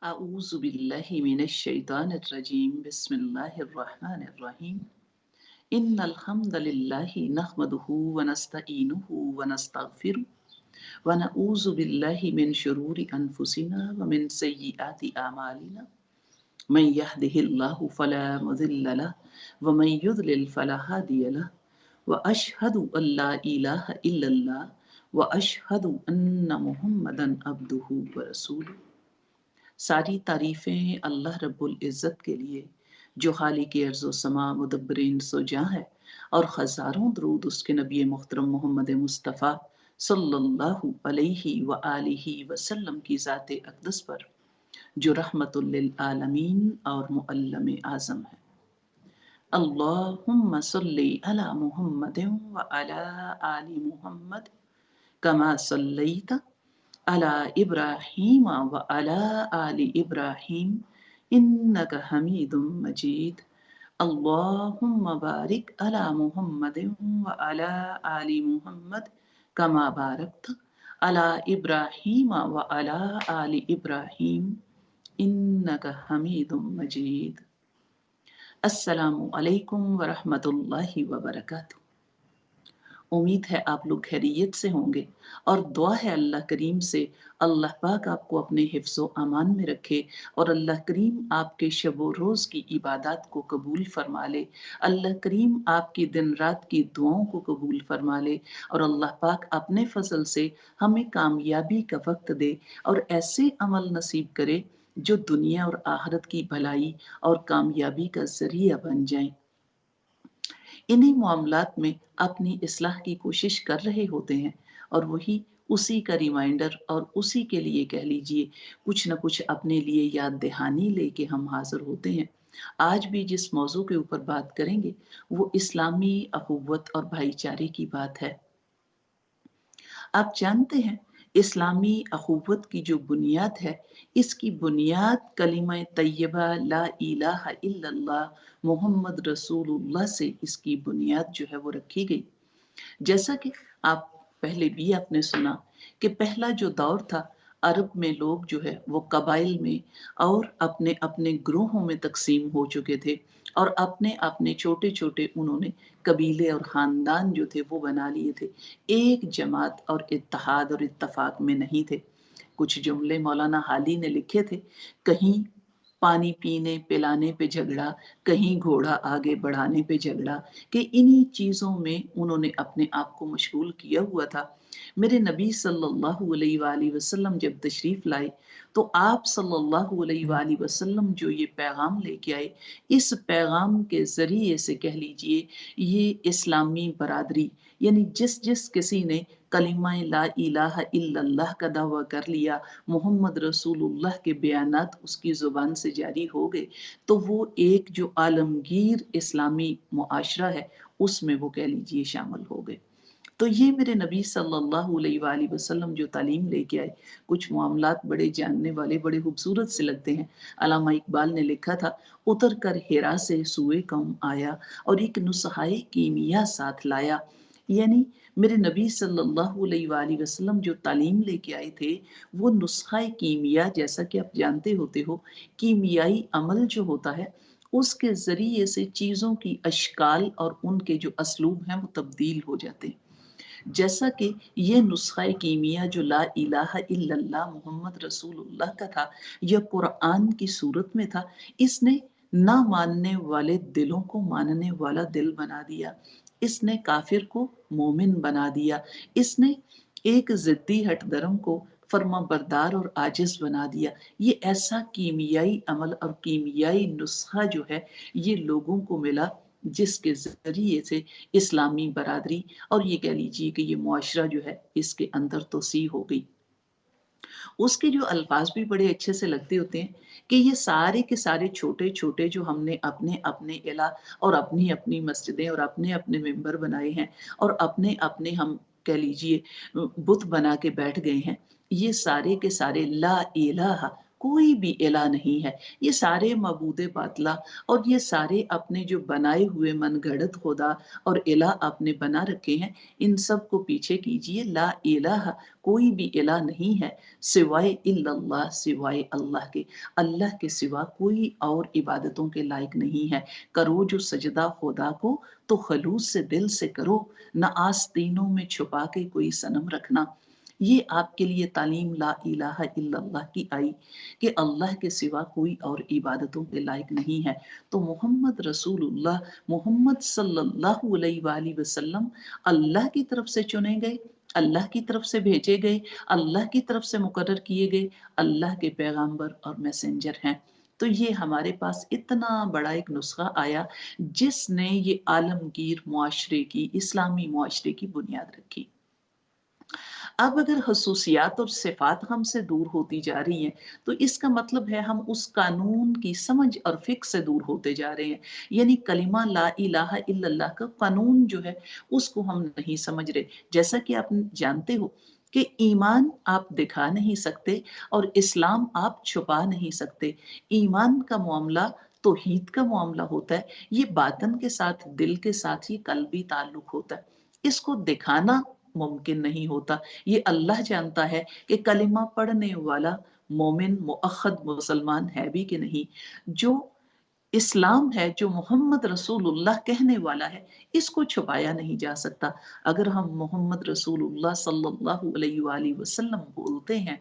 अऊज़ु बिल्लाहि मिनश शैतानिर रजीम बिस्मिल्लाहिर रहमानिर रहीम इन्नल हम्दलिल्लाहि नहमदुहु व नस्तईनुहु व नस्तगफिरुह व नऊज़ु बिल्लाहि मिन शुरूरि अनफुसिना व मिन सय्यिआति आमालिना मन यहदिहिल्लाहु फला मुदिल्ल लहु व मन युद्लिल फला हादिय लहु व अशहदु अल्ला इलाहा इल्लल्लाह व अशहदु अन्ना मुहम्मदन अब्दुहु व रसूलुहु। सारी तारीफ़ें अल्लाह रब्बुल इज़्ज़त के लिए जो खालिक अर्ज़ व समा मुदब्बिरीन सुजा है, और हज़ारों दरूद उसके नबी मुहतरम मोहम्मद मुस्तफ़ा सल्लल्लाहु अलैहि व आलिहि वसल्लम की ज़ात अक़दस पर जो रहमतुल लिल आलमीन और मुअल्लम आज़म है। अल्लाहुम्मा सल्ली अला मुहम्मदिन व अला आलि मुहम्मद कमा सल्लैता अला इब्राहीम व अला आलि इब्राहीम इन्नका हमीदुम मजीद। अल्लाहुम्मा बारिक अला मुहम्मदिन व अला आलि मुहम्मद कमा बारकता अला इब्राहीम व अला आलि इब्राहीम इन्नका हमीदुम मजीद। अस्सलामु अलैकुम व रहमतुल्लाहि व बरकातुहू। उम्मीद है आप लोग खैरियत से होंगे और दुआ है अल्लाह करीम से अल्लाह पाक आपको अपने हिफ्ज़ो अमान में रखे और अल्लाह करीम आपके शब व रोज़ की इबादत को कबूल फरमा ले। अल्लाह करीम आपकी दिन रात की दुआओं को कबूल फरमा ले और अल्लाह पाक अपने फजल से हमें कामयाबी का वक्त दे और ऐसे अमल नसीब करे जो दुनिया और आखिरत की भलाई और कामयाबी का ज़रिया बन जाएं। इन्हीं मामलात में अपनी इस्लाह की कोशिश कर रहे होते हैं और वही उसी का रिमाइंडर और उसी के लिए कह लीजिए कुछ न कुछ अपने लिए याद दहानी लेके हम हाजिर होते हैं। आज भी जिस मौजू के ऊपर बात करेंगे वो इस्लामी अखुव्वत और भाईचारे की बात है। आप जानते हैं इस्लामी अखुव्वत की जो बुनियाद है, इसकी बुनियाद कलिमा तैयबा ला इलाहा इल्लल्लाह मोहम्मद रसूलुल्लाह से इसकी बुनियाद जो है वो रखी गई। जैसा कि आप पहले भी आपने सुना कि पहला जो दौर था, अरब में लोग जो है वो कबाइल में और अपने अपने ग्रोहों में तकसीम हो चुके थे और अपने अपने छोटे छोटे उन्होंने कबीले और ख़ानदान जो थे वो बना लिए थे। एक जमात और इत्तेहाद और इत्तफाक में नहीं थे। कुछ जुमले मौलाना हाली ने लिखे थे, कहीं पानी पीने पिलाने पे झगड़ा, कहीं घोड़ा आगे बढ़ाने पे झगड़ा, कि इन्हीं चीज़ों में उन्होंने अपने आप को मशगूल किया हुआ था। मेरे नबी सल्लल्लाहु अलैहि वसल्लम जब तशरीफ़ लाए तो आप सल्लल्लाहु अलैहि वसल्लम जो ये पैगाम लेके आए, इस पैगाम के ज़रिए से कह लीजिए ये इस्लामी बरादरी यानी जिस जिस किसी ने कलिमा ला इलाहा इल्लल्लाह का दावा कर लिया, मोहम्मद रसूलुल्लाह के बयानात उसकी ज़ुबान से जारी हो गए, तो वो एक जो आलमगीर इस्लामी मुआशरा है उसमें वो कह लीजिए शामिल हो गए। तो ये मेरे नबी सल्लल्लाहु अलैहि वसल्लम जो तालीम लेके आए, कुछ मामलात बड़े जानने वाले बड़े खूबसूरत से लगते हैं। अल्लामा इकबाल ने लिखा था, उतर कर हिरा से सूए कौम आया और एक नुस्ख़ाए कीमिया साथ लाया। यानी मेरे नबी सल्लल्लाहु अलैहि वसल्लम जो तालीम लेके आए थे वो नुस्ख़ाए कीमिया, जैसा कि आप जानते होते हो कीमियाई अमल जो होता है उसके ज़रिए से चीज़ों की अशकाल और उनके जो असलूब हैं वो तब्दील हो जाते हैं। जैसा कि ये नुस्ख़ा कीमिया जो ला इलाहा इल्लल्लाह मोहम्मद रसूलुल्लाह का था, यह कुरान की सूरत में था। इसने ना मानने वाले दिलों को मानने वाला दिल बना दिया, इसने काफिर को मोमिन बना दिया, इसने एक ज़िद्दी हठधर्म को फर्मा बरदार और आजिज़ बना दिया। ये ऐसा कीमियाई अमल और कीमियाई नुस्ख़ा जो है ये लोगों को मिला जिसके ज़रिए से इस्लामी बरादरी और ये कह लीजिए कि ये मुआशरा जो है इसके अंदर तोसी हो गई। उसके जो अल्फाज भी बड़े अच्छे से लगते होते हैं कि ये सारे के सारे छोटे छोटे जो हमने अपने अपने इला और अपनी अपनी मस्जिदें और अपने अपने मेंबर बनाए हैं और अपने अपने हम कह लीजिए बुत बना के बैठ गए हैं, ये सारे के सारे ला इलाहा कोई भी इला नहीं है। ये सारे मबूद बातला और ये सारे अपने जो बनाए हुए मनगढ़ंत खुदा और इला आपने बना रखे हैं, इन सब को पीछे कीजिए। ला इलाहा, कोई भी इला नहीं है सिवाय इल्लल्लाह, सिवाय अल्लाह के। अल्लाह के सिवा कोई और इबादतों के लायक नहीं है। करो जो सजदा खुदा को तो खलूस से दिल से करो, न आस्तीनों में छुपा के कोई सनम रखना। ये आपके लिए तालीम ला इलाहा इल्लल्लाह की आई कि अल्लाह के सिवा कोई और इबादतों के लायक नहीं है। तो मोहम्मद रसूलुल्लाह, मोहम्मद सल्लल्लाहु अलैहि वसल्लम अल्लाह की तरफ से चुने गए, अल्लाह की तरफ से भेजे गए, अल्लाह की तरफ से मुकर्रर किए गए, अल्लाह के पैगंबर और मैसेंजर हैं। तो ये हमारे पास इतना बड़ा एक नुस्खा आया जिसने ये आलमगीर मुआशरे की, इस्लामी मुआशरे की बुनियाद रखी। अब अगर खसूसियात और सिफात हमसे दूर होती जा रही हैं, तो इसका मतलब है हम उस कानून की समझ और फिक्र से दूर होते जा रहे हैं। यानी कलिमा ला इलाहा इल्लल्लाह का कानून जो है उसको हम नहीं समझ रहे। जैसा कि आप जानते हो कि ईमान आप दिखा नहीं सकते और इस्लाम आप छुपा नहीं सकते। ईमान का मामला तौहीद का मामला होता है, ये बातन के साथ, दिल के साथ ही कल्बी ताल्लुक होता है। इसको दिखाना मुमकिन नहीं होता। ये अल्लाह जानता है कि कलिमा पढ़ने वाला मोमिन मुअख्खद मुसलमान है भी कि नहीं। जो इस्लाम है, जो मोहम्मद रसूलुल्लाह कहने वाला है, इसको छुपाया नहीं जा सकता। अगर हम मोहम्मद रसूलुल्लाह सल्लल्लाहु अलैहि वसल्लम बोलते हैं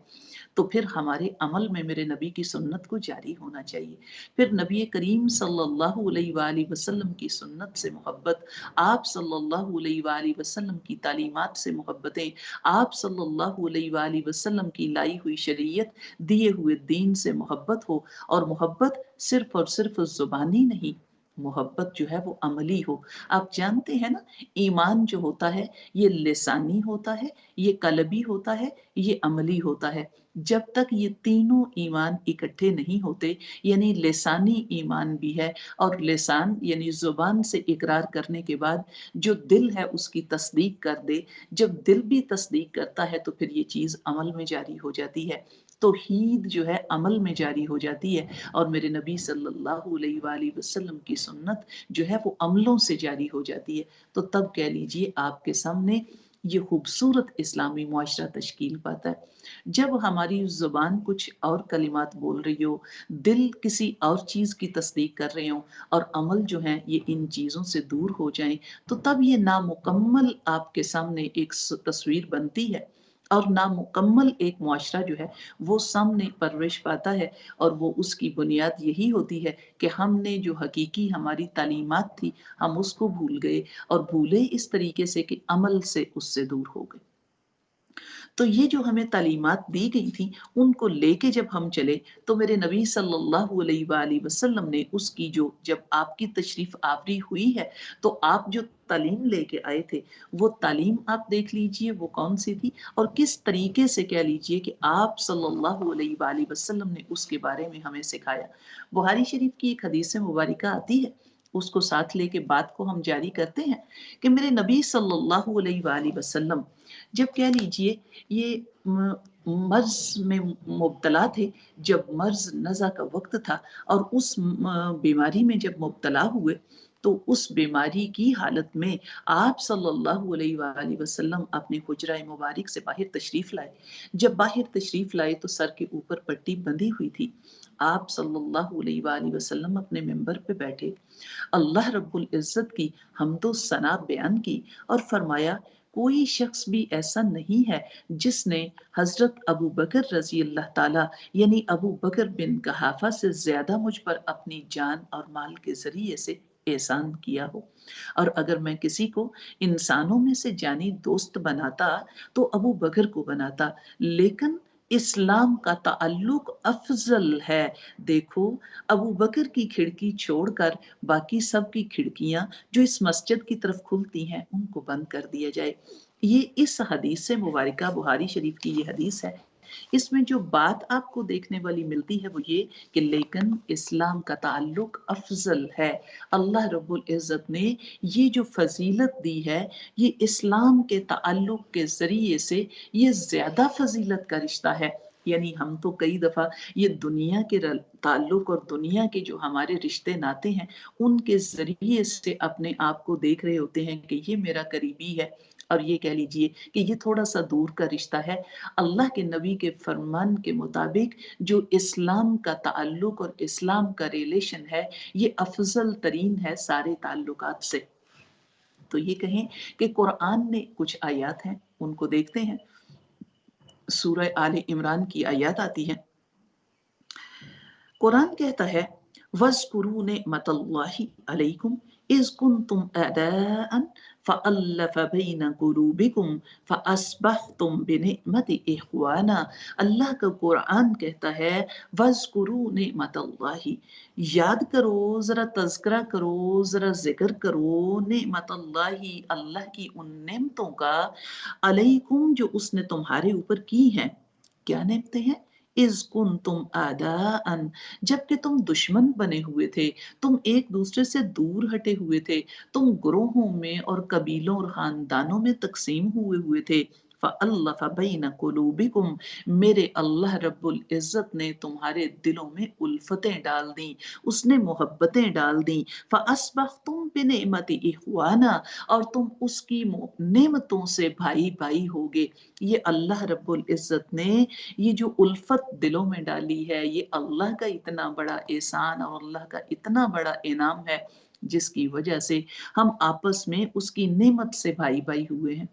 तो फिर हमारे अमल में मेरे नबी की सुन्नत को जारी होना चाहिए। फिर नबी करीम सल्लल्लाहु अलैहि वसल्लम की सुन्नत से मोहब्बत, आप सल्लल्लाहु अलैहि वसल्लम की तालीमात से मोहब्बतें, आप सल्लल्लाहु अलैहि वसल्लम की लाई हुई शरीयत, दिए हुए दीन से मोहब्बत हो। और मोहब्बत सिर्फ और सिर्फ जुबानी नहीं, मोहब्बत जो है वो अमली हो। आप जानते हैं ना, ईमान जो होता है ये लिसानी होता है, ये कल्बी होता है, ये अमली होता है। जब तक ये तीनों ईमान इकट्ठे नहीं होते, यानी लिसानी ईमान भी है और लिसान यानी जुबान से इकरार करने के बाद जो दिल है उसकी तस्दीक कर दे, जब दिल भी तस्दीक करता है तो फिर ये चीज अमल में जारी हो जाती है। तौहीद जो है अमल में जारी हो जाती है और मेरे नबी सल्लल्लाहु अलैहि वसल्लम की सुन्नत जो है वो अमलों से जारी हो जाती है। तो तब कह लीजिए आपके सामने ये खूबसूरत इस्लामी मुआशरा तश्कील पाता है। जब हमारी जुबान कुछ और कलिमात बोल रही हो, दिल किसी और चीज की तस्दीक कर रहे हो और अमल जो है ये इन चीजों से दूर हो जाए, तो तब ये नामुकम्मल आपके सामने एक तस्वीर बनती है और नामुकम्मल एक मुआशरा जो है वो सामने परवरिश पाता है। और वो उसकी बुनियाद यही होती है कि हमने जो हकीकी हमारी तालीमात थी हम उसको भूल गए, और भूले इस तरीके से कि अमल से उससे दूर हो गए। तो ये जो हमें तालीमात दी गई थी उनको लेके जब हम चले तो मेरे नबी सल्लल्लाहु अलैहि वसल्लम ने उसकी जो, जब आपकी तशरीफ आवरी हुई है तो आप जो तालीम लेके आए थे वो तालीम आप देख लीजिए वो कौन सी थी और किस तरीके से कह लीजिए कि आप सल्लल्लाहु अलैहि वसल्लम ने उसके बारे में हमें सिखाया। बुखारी शरीफ की एक हदीस मुबारका आती है, उसको साथ लेके बात को हम जारी करते हैं कि मेरे नबी सल्लल्लाहु अलैहि वसल्लम जब कह लीजिए ये मर्ज में मुब्तला थे, जब मर्ज नज़ा का वक्त था और उस बीमारी में जब मुब्तला हुए तो उस बीमारी की हालत में आप सल्लल्लाहु अलैहि वसल्लम अपने हुजरा मुबारक से बाहर तशरीफ लाए। जब बाहर तशरीफ लाए तो सर के ऊपर पट्टी बंधी हुई थी। आप सल्लल्लाहु अलैहि वसल्लम अपने मिंबर पे बैठे, अल्लाह रब्बुल इज़्ज़त की हम्दो सना बयान की और फरमाया कोई शख्स भी ऐसा नहीं है जिसने हजरत अबू बकर रजी अल्लाह ताला यानी अबू बकर बिन कहाफा से ज्यादा मुझ पर अपनी जान और माल के जरिए से एहसान किया हो। और अगर मैं किसी को इंसानों में से जानी दोस्त बनाता तो अबू बकर को बनाता, लेकिन इस्लाम का ताल्लुक अफजल है। देखो, अबू बकर की खिड़की छोड़कर बाकी सब की खिड़कियां जो इस मस्जिद की तरफ खुलती हैं उनको बंद कर दिया जाए। ये इस हदीस से मुबारका बुखारी शरीफ की ये हदीस है। इसमें जो बात आपको देखने वाली मिलती है वो ये कि लेकिन इस्लाम का ताल्लुक अफजल है। अल्लाह रब्बुल इज़्ज़त ने ये जो फजीलत दी है ये इस्लाम के ताल्लुक के जरिए से ये ज्यादा फजीलत का रिश्ता है। यानी हम तो कई दफ़ा ये दुनिया के ताल्लुक और दुनिया के जो हमारे रिश्ते नाते हैं उनके ज़रिए से अपने आप को देख रहे होते हैं कि ये मेरा करीबी है और ये कह लीजिए कि ये थोड़ा-सा दूर का रिश्ता है। अल्लाह के नबी के फरमान के मुताबिक जो इस्लाम का ताल्लुक और इस्लाम का रिलेशन है, ये अफ़ज़ल तरीन है सारे ताल्लुकात से। तो ये कहें कि कुरान में कुछ आयत हैं, उनको देखते हैं। सूरह आले इमरान की आयत आती है। कुरान कहता है वज़्कुरू निअमतल्लाहि अलैकुम इज़ कुंतुम अदाअन फ़अल्लफ़ बैन क़ुलूबिकुम फ़अस्बहतुम बिनिअमति इख़वाना। अल्लाह का कुरान कहता है वज़्कुरू निअमतल्लाहि, याद करो, ज़रा तज़किरा करो, ज़रा ज़िक्र करो निअमतल्लाहि, अल्लाह की उन नेमतों का, अलैकुम जो उसने तुम्हारे ऊपर की हैं। क्या नेमतें हैं? इज़ कुंतुम आदाअन, जबकि तुम दुश्मन बने हुए थे, तुम एक दूसरे से दूर हटे हुए थे, तुम ग्रोहों में और कबीलों और खानदानों में तकसीम हुए हुए थे। फ़अल्लफ़ बैन क़ुलूबिकुम, मेरे अल्लाह रब्बुल इज़्ज़त ने तुम्हारे दिलों में उल्फतें डाल दी, उसने मोहब्बतें डाल दी। फ़अस्बहतुम बिनिअमति इख़वाना, और तुम उसकी नेमतों से भाई भाई होगे। ये अल्लाह रब्बुल इज़्ज़त ने ये जो उल्फत दिलों में डाली है, ये अल्लाह का इतना बड़ा एहसान और अल्लाह का इतना बड़ा इनाम है, जिसकी वजह से हम आपस में उसकी नेमत से भाई भाई हुए हैं।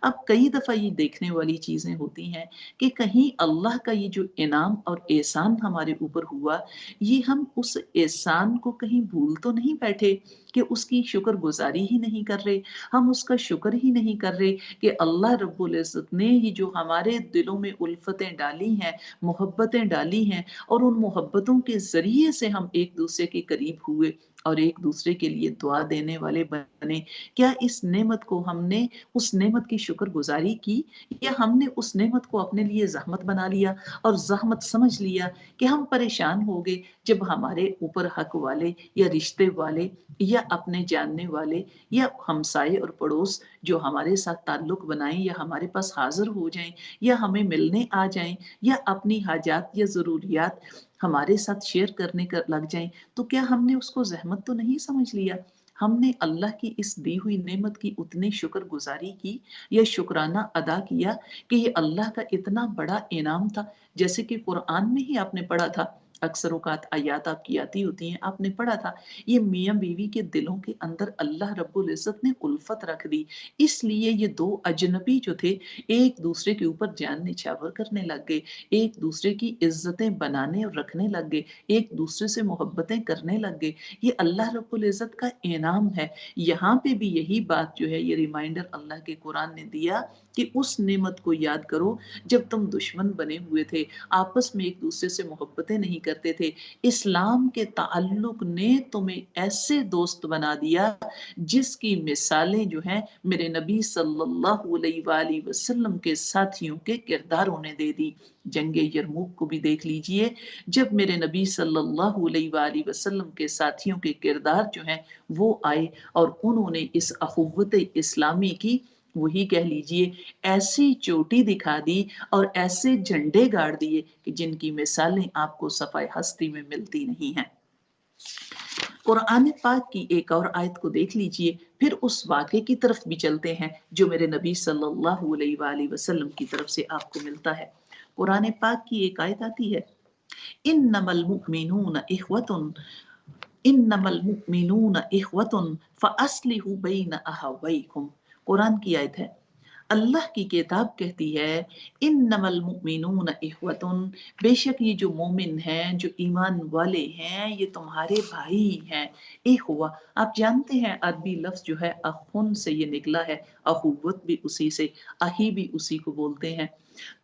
अब कई दफ़ा ये देखने वाली चीज़ें होती हैं कि कहीं अल्लाह का ये जो इनाम और एहसान हमारे ऊपर हुआ, ये हम उस एहसान को कहीं भूल तो नहीं बैठे कि उसकी शुक्रगुज़ारी ही नहीं कर रहे, हम उसका शुक्र ही नहीं कर रहे कि अल्लाह रब्बुल इज़्ज़त ने ये जो हमारे दिलों में उल्फतें डाली हैं, मोहब्बतें डाली हैं और उन मोहब्बतों के ज़रिए से हम एक-दूसरे के करीब हुए और एक-दूसरे के लिए दुआ देने वाले बने। क्या इस नेमत को हमने उस नेमत की शुक्रगुज़ारी की, या हमने उस नेमत को अपने लिए ज़हमत बना लिया और ज़हमत समझ लिया कि हम परेशान हो गए जब हमारे ऊपर हक वाले या रिश्ते वाले या अपने जानने वाले या हमसाए और पड़ोस जो हमारे साथ ताल्लुक़ बनाएँ या हमारे पास हाज़िर हो जाएँ या हमें मिलने आ जाएँ या अपनी हाजात या ज़रूरियात हमारे साथ शेयर करने लग जाएँ, तो क्या हमने उसको ज़हमत तो नहीं समझ लिया? हमने अल्लाह की इस दी हुई नेमत की उतनी शुक्रगुज़ारी की या शुक्राना अदा किया कि ये अल्लाह का इतना बड़ा इनाम था। जैसे कि कुरान में ही आपने पढ़ा था, अक्सर औक़ात आयत आपकी आती होती हैं, आपने पढ़ा था, ये मियाँ-बीवी के दिलों के अंदर अल्लाह रब्बुल इज़्ज़त ने उल्फत रख दी। इसलिए ये 2 अजनबी जो थे, एक-दूसरे के ऊपर जान निछावर करने लग गए, एक-दूसरे की इज़्ज़तें बनाने और रखने लग गए, एक-दूसरे से मोहब्बतें करने लग गए। ये अल्लाह रब्बुल इज़्ज़त का इनाम है। यहाँ पे भी यही बात जो है, ये रिमाइंडर अल्लाह के कुरान ने दिया कि उस नेमत को याद करो जब तुम दुश्मन बने हुए थे, आपस में एक-दूसरे से मोहब्बतें नहीं करते थे। इस्लाम के ताल्लुक ने तुम्हें ऐसे दोस्त बना दिया जिसकी मिसालें जो हैं मेरे नबी सल्लल्लाहु अलैहि वसल्लम के साथियों के किरदारों ने दे दी। जंगे यरमूक को भी देख लीजिए, जब मेरे नबी सल्लल्लाहु अलैहि वसल्लम के साथियों के किरदार जो हैं वो आए और उन्होंने इस अख़ुव्वत इस्लामी की, वही कह लीजिए, ऐसी चोटी दिखा दी और ऐसे झंडे गाड़ दिए कि जिनकी मिसालें आपको सफ़ाए हस्ती में मिलती नहीं हैं। कुरान पाक की एक और आयत को देख लीजिए, फिर उस वाक़े की तरफ भी चलते हैं जो मेरे नबी सल्लल्लाहु अलैहि वसल्लम की तरफ से आपको मिलता है। कुरान पाक की एक आयत आती है, इन्नमल मुमिनून इख्वतुन इन्नमल मुमिनून इख्वतुन फ़अस्लिहू बैन अख़वैकुम। कुरान की आयत है। अल्लाह की किताब कहती है, इन्नमल मुमिनून इख्वतुन, बेशक ये जो मोमिन हैं, जो ईमान वाले हैं, ये तुम्हारे भाई हैं। इख्वा, आप जानते हैं अरबी लफ्ज़ जो है अख़ुन से ये निकला है, अख़ुव्वत भी उसी से, अही भी उसी को बोलते हैं।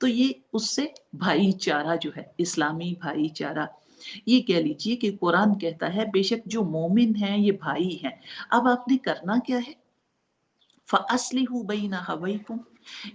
तो ये उससे भाईचारा जो है, इस्लामी भाईचारा, ये कह लीजिए कि कुरान कहता है बेशक जो मोमिन हैं ये भाई हैं। अब आपने करना क्या है? फ़अस्लिहू बैन अख़वैकुम,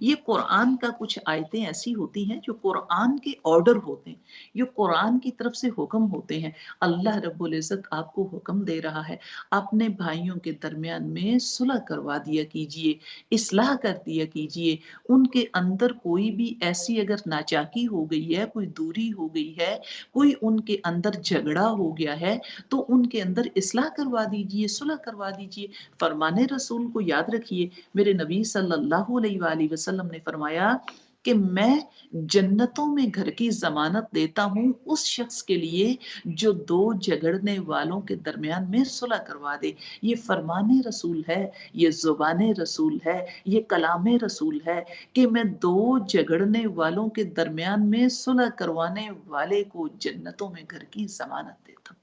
ये कुरान का कुछ आयतें ऐसी होती हैं जो कुरान के ऑर्डर होते हैं, जो कुरान की तरफ से हुक्म होते हैं। अल्लाह रब्बुल इज़्ज़त आपको हुक्म दे रहा है, अपने भाइयों के दरमियान में सुलह करवा दिया कीजिए, इस्लाह कर दिया कीजिए। उनके अंदर कोई भी ऐसी अगर नाचाकी हो गई है, कोई दूरी हो गई है, कोई उनके अंदर झगड़ा हो गया है, तो उनके अंदर इस्लाह करवा दीजिए, सुलह करवा दीजिए। फरमाने रसूल को याद रखिए, मेरे नबी सल्लल्लाहु अलैहि वसल्लम ने फरमाया कि मैं जन्नतों में घर की जमानत देता हूँ उस शख्स के लिए जो दो झगड़ने वालों के दरमियान में सुलह करवा दे। ये फरमाने रसूल है, ये जुबाने रसूल है, ये कलामे रसूल है कि मैं दो झगड़ने वालों के दरमियान में सुलह करवाने वाले को जन्नतों में घर की जमानत देता हूँ।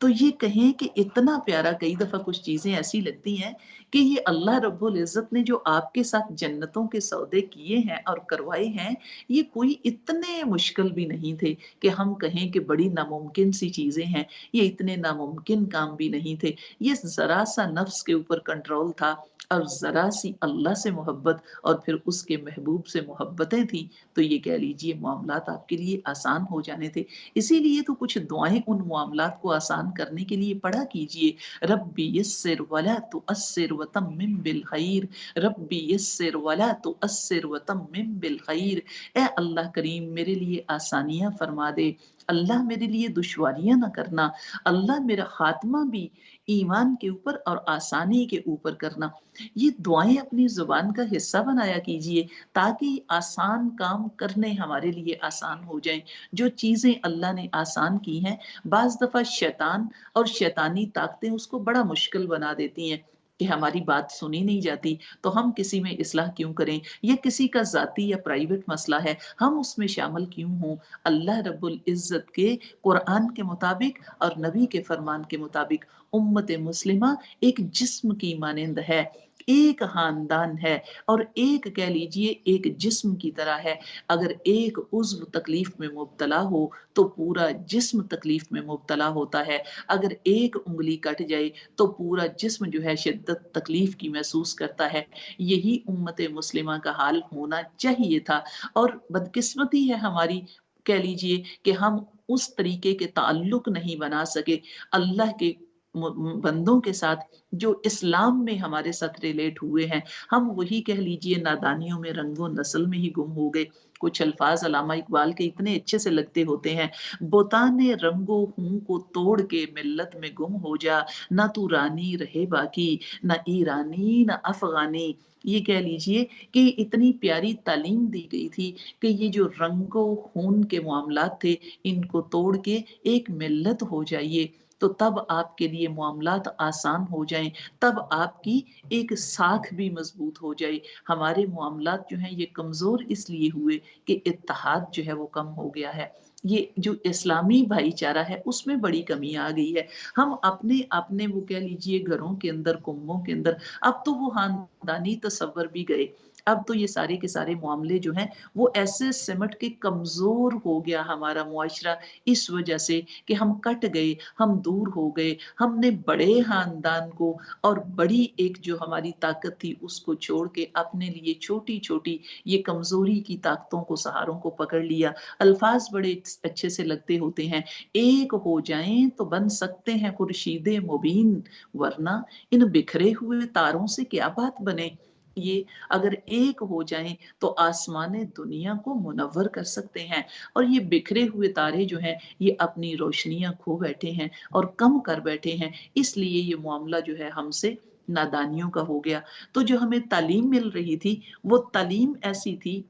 तो ये कहें कि इतना प्यारा, कई दफ़ा कुछ चीज़ें ऐसी लगती हैं कि ये अल्लाह रब्बुल इज़्ज़त ने जो आपके साथ जन्नतों के सौदे किए हैं और करवाए हैं, ये कोई इतने मुश्किल भी नहीं थे कि हम कहें कि बड़ी नामुमकिन सी चीज़ें हैं, ये इतने नामुमकिन काम भी नहीं थे। ये ज़रा-सा नफ्स के ऊपर कंट्रोल था और ज़रा-सी अल्लाह से मोहब्बत और फिर उसके महबूब से मोहब्बतें थी, तो ये कह लीजिए मामलात आपके लिए आसान हो जाने थे। इसीलिए तो कुछ दुआएँ उन मामलात को आसान करने के लिए पढ़ा कीजिए। रब्बी यस्सिर वला तुअस्सिर व तम्मिम बिल खैर, रब्बी यस्सिर वला तुअस्सिर व तम्मिम बिल खैर। ए अल्लाह करीम मेरे लिए आसानियाँ फरमा दे, अल्लाह मेरे लिए दुश्वारियाँ ना करना, अल्लाह मेरा खात्मा भी ईमान के ऊपर और आसानी के ऊपर करना। ये दुआएँ अपनी ज़ुबान का हिस्सा बनाया कीजिए ताकि आसान काम करने हमारे लिए आसान हो जाएँ। जो चीज़ें अल्लाह ने आसान की हैं, बाज़ दफ़ा शैतान और शैतानी ताकतें उसको बड़ा मुश्किल बना देती हैं कि हमारी बात सुनी नहीं जाती, तो हम किसी में इस्लाह क्यों करें? ये किसी का ज़ाती या प्राइवेट मसला है, हम उसमें शामिल क्यों हों? अल्लाह रब्बुल इज़्ज़त के कुरान के मुताबिक और नबी के फरमान के मुताबिक उम्मत मुस्लिमा एक जिस्म की मानिंद है, एक खानदान है और एक कह लीजिए एक जिस्म की तरह है। अगर एक उज़्व तकलीफ में मुब्तला हो तो पूरा जिस्म तकलीफ में मुब्तला होता है। अगर एक उँगली कट जाए तो पूरा जिस्म जो है शिद्दत तकलीफ की महसूस करता है। यही उम्मत मुस्लिमा का हाल होना चाहिए था और बदकिस्मती है हमारी, कह लीजिए कि हम उस तरीके के ताल्लुक नहीं बना सके अल्लाह के बंदों के साथ जो इस्लाम में हमारे साथ रिलेट हुए हैं। हम वही कह लीजिए नादानियों में रंगो नस्ल में ही गुम हो गए। कुछ अल्फाज अल्लामा इकबाल के इतने अच्छे से लगते होते हैं, बोताने रंगो हूँ को तोड़ के मिल्लत में गुम हो जा, ना तू रानी रहे बाकी, ना ईरानी ना अफगानी। ये कह लीजिए कि इतनी प्यारी तालीम दी गई थी कि ये जो रंगो खून के मामलात थे, इनको तोड़ के एक मिल्लत हो जाइए, तो तब आपके लिए मामलात आसान हो जाएँ, तब आपकी एक साख भी मज़बूत हो जाए। हमारे मामलात जो हैं ये कमज़ोर इसलिए हुए कि इत्तेहाद जो है वो कम हो गया है। ये जो इस्लामी भाईचारा है उसमें बड़ी कमी आ गई है। हम अपने वो कह लीजिए घरों के अंदर, कुंबों के अंदर, अब तो वो ख़ानदानी तसव्वुर भी गए। अब तो ये सारे के सारे मामले जो हैं वो ऐसे सिमट के कमज़ोर हो गया हमारा मुआशरा, इस वजह से कि हम कट गए, हम दूर हो गए। हमने बड़े ख़ानदान को और बड़ी एक जो हमारी ताकत थी उसको छोड़ के अपने लिए छोटी-छोटी ये कमज़ोरी की ताकतों को, सहारों को पकड़ लिया। अल्फ़ाज़ बड़े अच्छे से लगते होते हैं, एक हो जाएँ तो बन सकते हैं खुर्शीद मुबीन, वरना इन बिखरे हुए तारों से क्या बात बने। ये अगर एक हो जाएँ तो आसमाने दुनिया को मुनव्वर कर सकते हैं और ये बिखरे हुए तारे जो हैं ये अपनी रोशनियाँ खो बैठे हैं और कम कर बैठे हैं, इसलिए ये मामला जो है हमसे नादानियों का हो गया। तो जो हमें तालीम मिल रही थी, वो तालीम ऐसी थी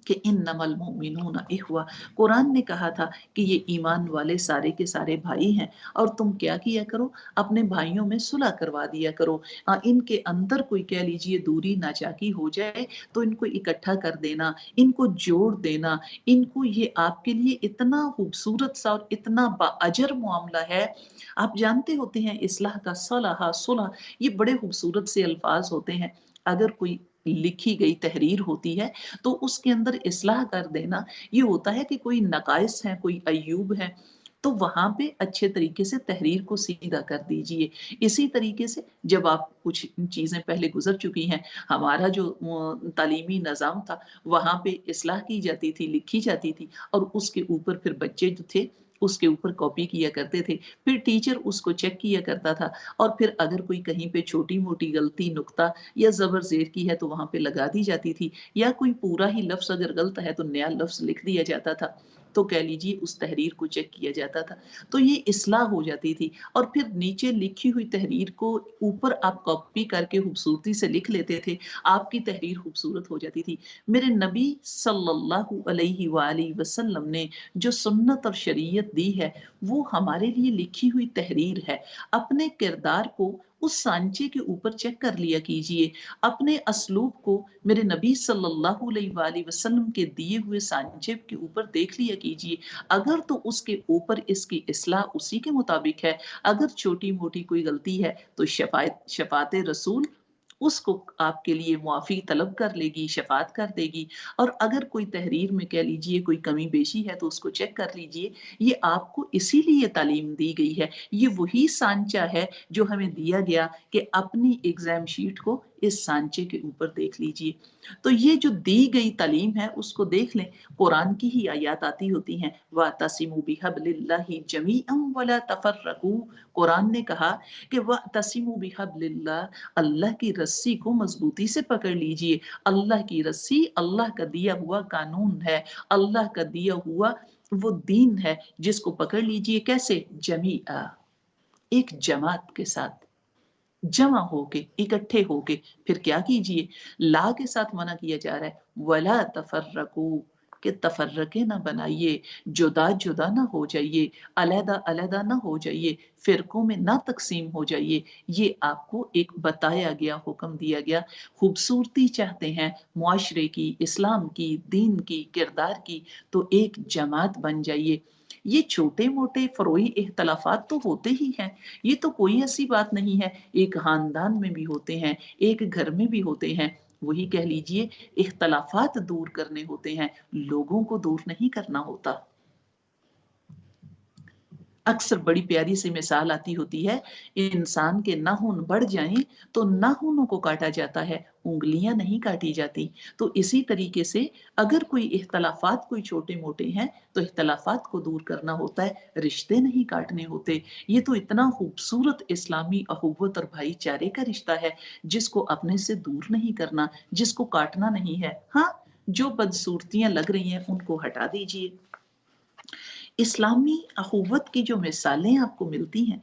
कि इन्नमल मोमिनूना इख्वा, कुरान ने कहा था कि ये ईमान वाले सारे के सारे भाई हैं और तुम क्या किया करो, अपने भाइयों में सुलह करवा दिया करो। इनके अंदर कोई कह लीजिए दूरी नाचाकी हो जाए तो इनको इकट्ठा कर देना, इनको जोड़ देना, इनको ये आपके लिए इतना खूबसूरत सा और इतना बाअजर मामला है। आप जानते होते हैं इस्लाह का सलाह सुलह ये बड़े खूबसूरत से अल्फाज होते हैं। अगर कोई लिखी गई तहरीर होती है तो उसके अंदर इस्लाह कर देना ये होता है कि कोई नकाइस है, कोई अय्यूब है, تو وہاں پہ اچھے طریقے سے تحریر کو سیدھا کر دیجئے۔ اسی طریقے سے جب آپ کچھ چیزیں پہلے گزر چکی ہیں، ہمارا جو تعلیمی نظام تھا وہاں پہ اصلاح کی جاتی تھی، لکھی جاتی تھی، اور اس کے اوپر پھر بچے جو تھے اس کے اوپر کاپی کیا کرتے تھے، پھر ٹیچر اس کو چیک کیا کرتا تھا، اور پھر اگر کوئی کہیں پہ چھوٹی موٹی غلطی، نقطہ یا زبر زیر کی ہے تو وہاں پہ لگا دی جاتی تھی، یا کوئی پورا ہی لفظ اگر غلط ہے تو نیا لفظ لکھ دیا جاتا تھا، تو کہہ لیجیے اس تحریر کو چیک کیا جاتا تھا، تو یہ اصلاح ہو جاتی تھی، اور پھر نیچے لکھی ہوئی تحریر کو اوپر آپ کاپی کر کے خوبصورتی سے لکھ لیتے تھے، آپ کی تحریر خوبصورت ہو جاتی تھی۔ میرے نبی صلی اللہ علیہ وآلہ وسلم نے جو سنت اور شریعت دی ہے وہ ہمارے لیے لکھی ہوئی تحریر ہے۔ اپنے کردار کو اس سانچے کے اوپر چیک کر لیا کیجئے، اپنے اسلوب کو میرے نبی صلی اللہ علیہ وآلہ وسلم کے دیے ہوئے سانچے کے اوپر دیکھ لیا کیجئے، اگر تو اس کے اوپر اس کی اصلاح اسی کے مطابق ہے، اگر چھوٹی موٹی کوئی غلطی ہے تو شفاعت رسول اس کو آپ کے لیے معافی طلب کر لے گی، شفاعت کر دے گی، اور اگر کوئی تحریر میں کہہ لیجئے کوئی کمی بیشی ہے تو اس کو چیک کر لیجئے۔ یہ آپ کو اسی لیے تعلیم دی گئی ہے، یہ وہی سانچہ ہے جو ہمیں دیا گیا کہ اپنی ایگزام شیٹ کو اس سانچے کے اوپر دیکھ لیجئے۔ تو یہ جو دی گئی تعلیم ہے اس کو دیکھ لیں، قرآن کی ہی آیات آتی ہوتی ہیں، وَاعْتَصِمُوا بِحَبْلِ اللَّهِ جَمِيعًا وَلَا تَفَرَّقُوا۔ قرآن نے کہا کہ وَاعْتَصِمُوا بِحَبْلِ اللَّهِ، اللہ کی رسی کو مضبوطی سے پکڑ لیجئے۔ اللہ کی رسی اللہ کا دیا ہوا قانون ہے، اللہ کا دیا ہوا وہ دین ہے جس کو پکڑ لیجئے۔ کیسے؟ جمیعا، ایک جماعت کے ساتھ، جمع ہو کے، اکٹھے ہو کے۔ پھر کیا کیجئے؟ لا کے ساتھ منع کیا جا رہا ہے، ولا تفرقوا، کہ تفرقے نہ بنائیے، جدا جدا نہ ہو جائیے، علیحدہ علیحدہ نہ ہو جائیے، فرقوں میں نہ تقسیم ہو جائیے۔ یہ آپ کو ایک بتایا گیا، حکم دیا گیا۔ خوبصورتی چاہتے ہیں معاشرے کی، اسلام کی، دین کی، کردار کی، تو ایک جماعت بن جائیے۔ یہ چھوٹے موٹے فروعی اختلافات تو ہوتے ہی ہیں، یہ تو کوئی ایسی بات نہیں ہے، ایک خاندان میں بھی ہوتے ہیں، ایک گھر میں بھی ہوتے ہیں۔ وہی کہہ لیجئے اختلافات دور کرنے ہوتے ہیں، لوگوں کو دور نہیں کرنا ہوتا۔ اکثر بڑی پیاری سی مثال آتی ہوتی ہے، انسان کے ناخن بڑھ جائیں تو ناخنوں کو کاٹا جاتا ہے، انگلیاں نہیں کاٹی جاتی۔ تو اسی طریقے سے اگر کوئی اختلافات کوئی چھوٹے موٹے ہیں تو اختلافات کو دور کرنا ہوتا ہے، رشتے نہیں کاٹنے ہوتے۔ یہ تو اتنا خوبصورت اسلامی اخوت اور بھائی چارے کا رشتہ ہے جس کو اپنے سے دور نہیں کرنا، جس کو کاٹنا نہیں ہے۔ ہاں، جو بدصورتیاں لگ رہی ہیں ان کو ہٹا دیجئے۔ اسلامی اخوت کی جو مثالیں آپ کو ملتی ہیں،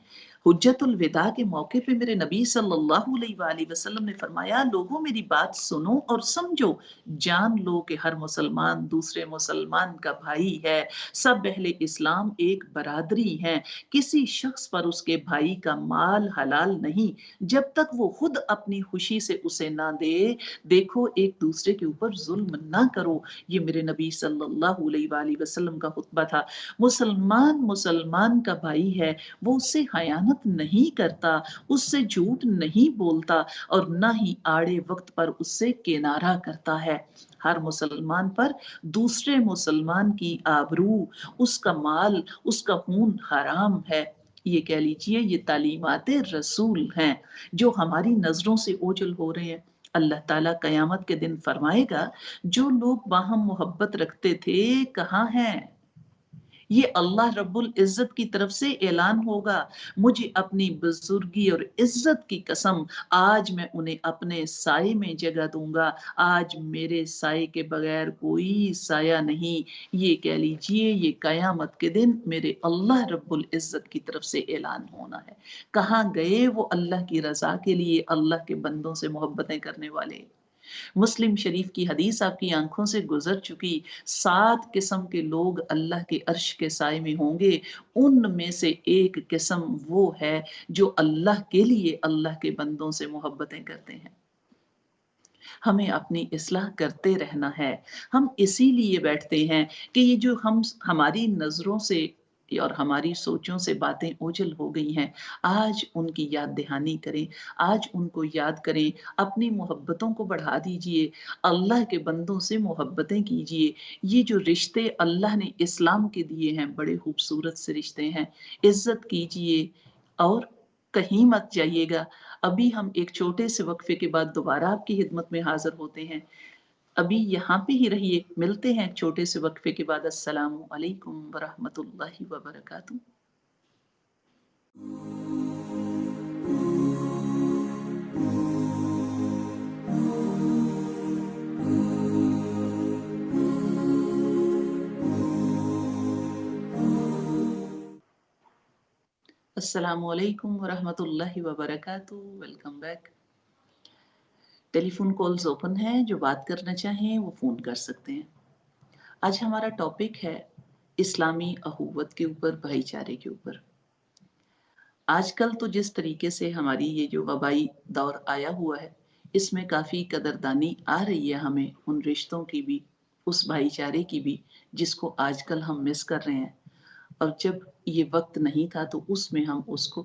حجت الوداع کے موقع پہ میرے نبی صلی اللہ علیہ وآلہ وسلم نے فرمایا، لوگوں میری بات سنو اور سمجھو، جان لو کہ ہر مسلمان دوسرے مسلمان کا بھائی ہے، سب اہل اسلام ایک برادری ہیں، کسی شخص پر اس کے بھائی کا مال حلال نہیں جب تک وہ خود اپنی خوشی سے اسے نہ دے۔ دیکھو، ایک دوسرے کے اوپر ظلم نہ کرو۔ یہ میرے نبی صلی اللہ علیہ وآلہ وسلم کا خطبہ تھا۔ مسلمان کا بھائی ہے، وہ اس سے خیانت نہیں کرتا، اس سے جھوٹ نہیں بولتا، اور نہ ہی آڑے وقت پر اس سے کنارہ کرتا ہے۔ ہر مسلمان پر دوسرے مسلمان کی آبرو، اس کا مال، اس کا خون حرام ہے۔ یہ کہہ لیجئے یہ تعلیمات رسول ہیں جو ہماری نظروں سے اوجھل ہو رہے ہیں۔ اللہ تعالیٰ قیامت کے دن فرمائے گا، جو لوگ باہم محبت رکھتے تھے کہاں ہیں؟ یہ اللہ رب العزت کی طرف سے اعلان ہوگا، مجھے اپنی بزرگی اور عزت کی قسم، آج میں انہیں اپنے سائے میں جگہ دوں گا، آج میرے سائے کے بغیر کوئی سایہ نہیں۔ یہ کہہ لیجئے یہ قیامت کے دن میرے اللہ رب العزت کی طرف سے اعلان ہونا ہے۔ کہاں گئے وہ اللہ کی رضا کے لیے اللہ کے بندوں سے محبتیں کرنے والے؟ مسلم شریف کی حدیث آپ کی آنکھوں سے گزر چکی، 7 قسم کے لوگ اللہ کے عرش کے سائے میں ہوں گے، ان میں سے ایک قسم وہ ہے جو اللہ کے لیے اللہ کے بندوں سے محبتیں کرتے ہیں۔ ہمیں اپنی اصلاح کرتے رہنا ہے۔ ہم اسی لیے بیٹھتے ہیں کہ یہ جو ہماری نظروں سے اور ہماری سوچوں سے باتیں اوجھل ہو گئی ہیں، آج ان کی یاد دہانی کریں، آج ان کو یاد کریں، اپنی محبتوں کو بڑھا دیجئے، اللہ کے بندوں سے محبتیں کیجئے۔ یہ جو رشتے اللہ نے اسلام کے دیے ہیں بڑے خوبصورت سے رشتے ہیں، عزت کیجئے اور کہیں مت جائیے گا۔ ابھی ہم ایک چھوٹے سے وقفے کے بعد دوبارہ آپ کی خدمت میں حاضر ہوتے ہیں، ابھی یہاں پہ ہی رہیے، ملتے ہیں چھوٹے سے وقفے کے بعد۔ السلام علیکم ورحمۃ اللہ وبرکاتہ۔ السلام علیکم ورحمۃ اللہ وبرکاتہ، ویلکم بیک۔ ٹیلی فون کالز اوپن ہیں، جو بات کرنا چاہیں وہ فون کر سکتے ہیں۔ آج ہمارا ٹاپک ہے اسلامی اخوت کے اوپر، بھائی چارے کے اوپر۔ آج کل تو جس طریقے سے ہماری یہ جو وبائی دور آیا ہوا ہے، اس میں کافی قدردانی آ رہی ہے ہمیں ان رشتوں کی بھی، اس بھائی چارے کی بھی، جس کو آج کل ہم مس کر رہے ہیں۔ اور جب یہ وقت نہیں تھا تو اس میں ہم اس کو،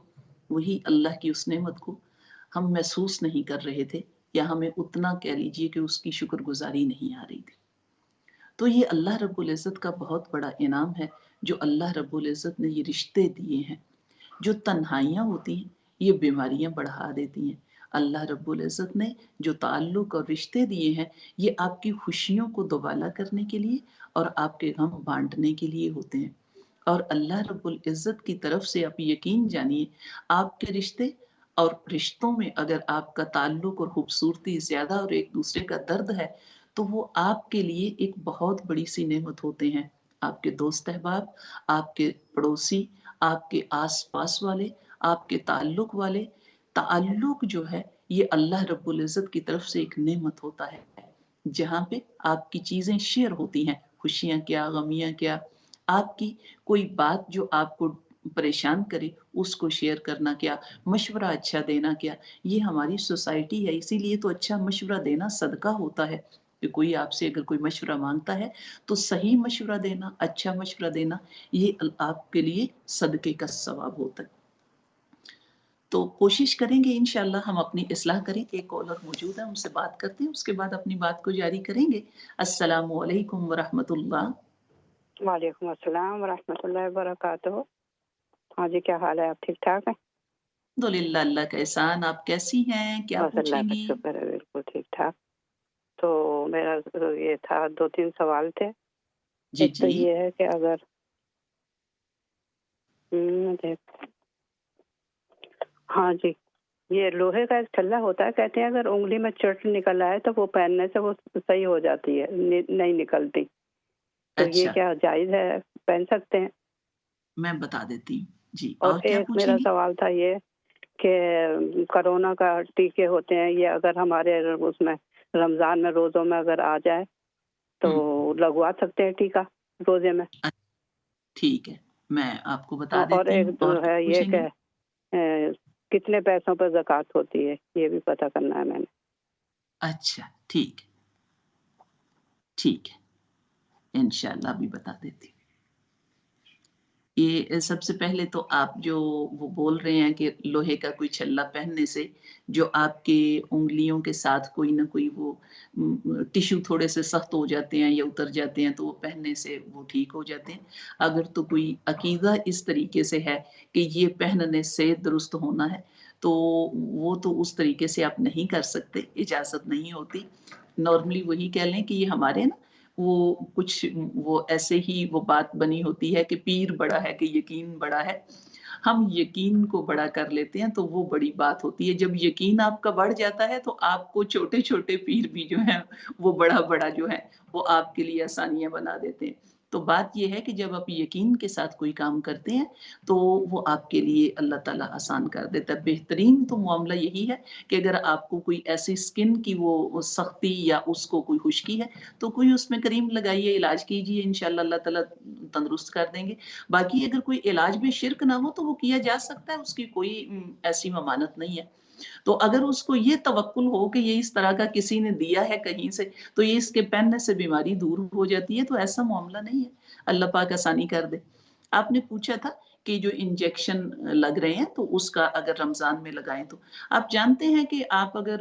وہی اللہ کی اس نعمت کو ہم محسوس نہیں کر رہے تھے، یا ہمیں اتنا کہہ لیجئے کہ اس کی شکر گزاری نہیں آ رہی تھی۔ تو یہ اللہ رب العزت کا بہت بڑا انعام ہے جو اللہ رب العزت نے یہ رشتے دیے ہیں۔ جو تنہائیاں ہوتی ہیں یہ بیماریاں بڑھا دیتی ہیں، اللہ رب العزت نے جو تعلق اور رشتے دیے ہیں یہ آپ کی خوشیوں کو دوبالا کرنے کے لیے اور آپ کے غم بانٹنے کے لیے ہوتے ہیں۔ اور اللہ رب العزت کی طرف سے آپ یقین جانیے، آپ کے رشتے اور رشتوں میں اگر آپ کا تعلق اور خوبصورتی زیادہ اور ایک دوسرے کا درد ہے تو وہ آپ کے لیے ایک بہت بڑی سی نعمت ہوتے ہیں۔ آپ کے دوست احباب، آپ کے پڑوسی، آپ کے آس پاس والے، آپ کے تعلق والے، تعلق جو ہے یہ اللہ رب العزت کی طرف سے ایک نعمت ہوتا ہے، جہاں پہ آپ کی چیزیں شیئر ہوتی ہیں، خوشیاں کیا، غمیاں کیا، آپ کی کوئی بات جو آپ کو پریشان کرے اس کو شیئر کرنا کیا، مشورہ اچھا دینا کیا۔ یہ ہماری سوسائٹی ہے، اسی لیے تو اچھا مشورہ دینا صدقہ ہوتا ہے کہ کوئی آپ سے اگر کوئی مشورہ مانگتا ہے تو صحیح مشورہ دینا، اچھا مشورہ دینا، یہ آپ کے لیے صدقے کا ثواب ہوتا ہے۔ تو کوشش کریں گے انشاءاللہ ہم اپنی اصلاح کریں۔ ایک کالر موجود ہے، ان سے بات کرتے ہیں، اس کے بعد اپنی بات کو جاری کریں گے۔ السلام علیکم ورحمۃ اللہ۔ وعلیکم السلام ورحمۃ اللہ وبرکاتہ۔ ہاں جی، کیا حال ہے؟ آپ ٹھیک ٹھاک ہیں؟ الحمدللہ، اللہ کا احسان۔ آپ کیسی ہیں؟ کیا بس اللہ پوچھیں کا گی؟ شکر ہے، بالکل ٹھیک ٹھاک۔ تو میرا یہ تھا، 2-3 سوال تھے۔ جی ایک تو جی یہ ہے کہ اگر ہاں جی، یہ لوہے کا ایک چھلا ہوتا ہے، کہتے ہیں اگر انگلی میں چوٹ نکل آئے تو وہ پہننے سے وہ صحیح ہو جاتی ہے، نہیں نکلتی، تو یہ اچھا، کیا جائز ہے؟ پہن سکتے ہیں؟ میں بتا دیتی ہوں جی۔ اور اور کیا ایک پوچھیں میرا گی؟ سوال تھا یہ کہ کرونا کا ٹیکے ہوتے ہیں، یہ اگر ہمارے اس میں رمضان میں روزوں میں اگر آ جائے تو لگوا سکتے ہیں ٹیکہ روزے میں؟ ٹھیک ہے، میں آپ کو بتا اور دیتی ایک ہوں۔ اور کیا ہے یہ پوچھیں کہ گی؟ کتنے پیسوں پر زکوٰۃ ہوتی ہے، یہ بھی پتہ کرنا ہے میں نے۔ اچھا، ٹھیک ہے ٹھیک ہے، انشاءاللہ ابھی بتا دیتی ہوں۔ یہ سب سے پہلے تو آپ جو وہ بول رہے ہیں کہ لوہے کا کوئی چھلا پہننے سے جو آپ کے انگلیوں کے ساتھ کوئی نہ کوئی وہ ٹشو تھوڑے سے سخت ہو جاتے ہیں یا اتر جاتے ہیں تو وہ پہننے سے وہ ٹھیک ہو جاتے ہیں۔ اگر تو کوئی عقیدہ اس طریقے سے ہے کہ یہ پہننے سے درست ہونا ہے تو وہ تو اس طریقے سے آپ نہیں کر سکتے، اجازت نہیں ہوتی۔ نارملی وہی کہہ لیں کہ یہ ہمارے نا وہ کچھ وہ ایسے ہی وہ بات بنی ہوتی ہے کہ پیر بڑا ہے کہ یقین بڑا ہے۔ ہم یقین کو بڑا کر لیتے ہیں تو وہ بڑی بات ہوتی ہے۔ جب یقین آپ کا بڑھ جاتا ہے تو آپ کو چھوٹے چھوٹے پیر بھی جو ہیں وہ بڑا بڑا جو ہے وہ آپ کے لیے آسانیاں بنا دیتے ہیں۔ تو بات یہ ہے کہ جب آپ یقین کے ساتھ کوئی کام کرتے ہیں تو وہ آپ کے لیے اللہ تعالیٰ آسان کر دیتا ہے۔ بہترین تو معاملہ یہی ہے کہ اگر آپ کو کوئی ایسی سکن کی وہ سختی یا اس کو کوئی خشکی ہے تو کوئی اس میں کریم لگائیے، علاج کیجیے، انشاءاللہ اللہ تعالیٰ تندرست کر دیں گے۔ باقی اگر کوئی علاج میں شرک نہ ہو تو وہ کیا جا سکتا ہے، اس کی کوئی ایسی ممانت نہیں ہے۔ تو اگر اس کو یہ توکل ہو کہ یہ اس طرح کا کسی نے دیا ہے کہیں سے تو یہ اس کے پہننے سے بیماری دور ہو جاتی ہے تو ایسا معاملہ نہیں ہے، اللہ پاک آسانی کر دے۔ आपने पूछा था कि जो इंजेक्शन लग रहे हैं तो उसका अगर रमज़ान में लगाएँ तो। आप जानते हैं कि आप अगर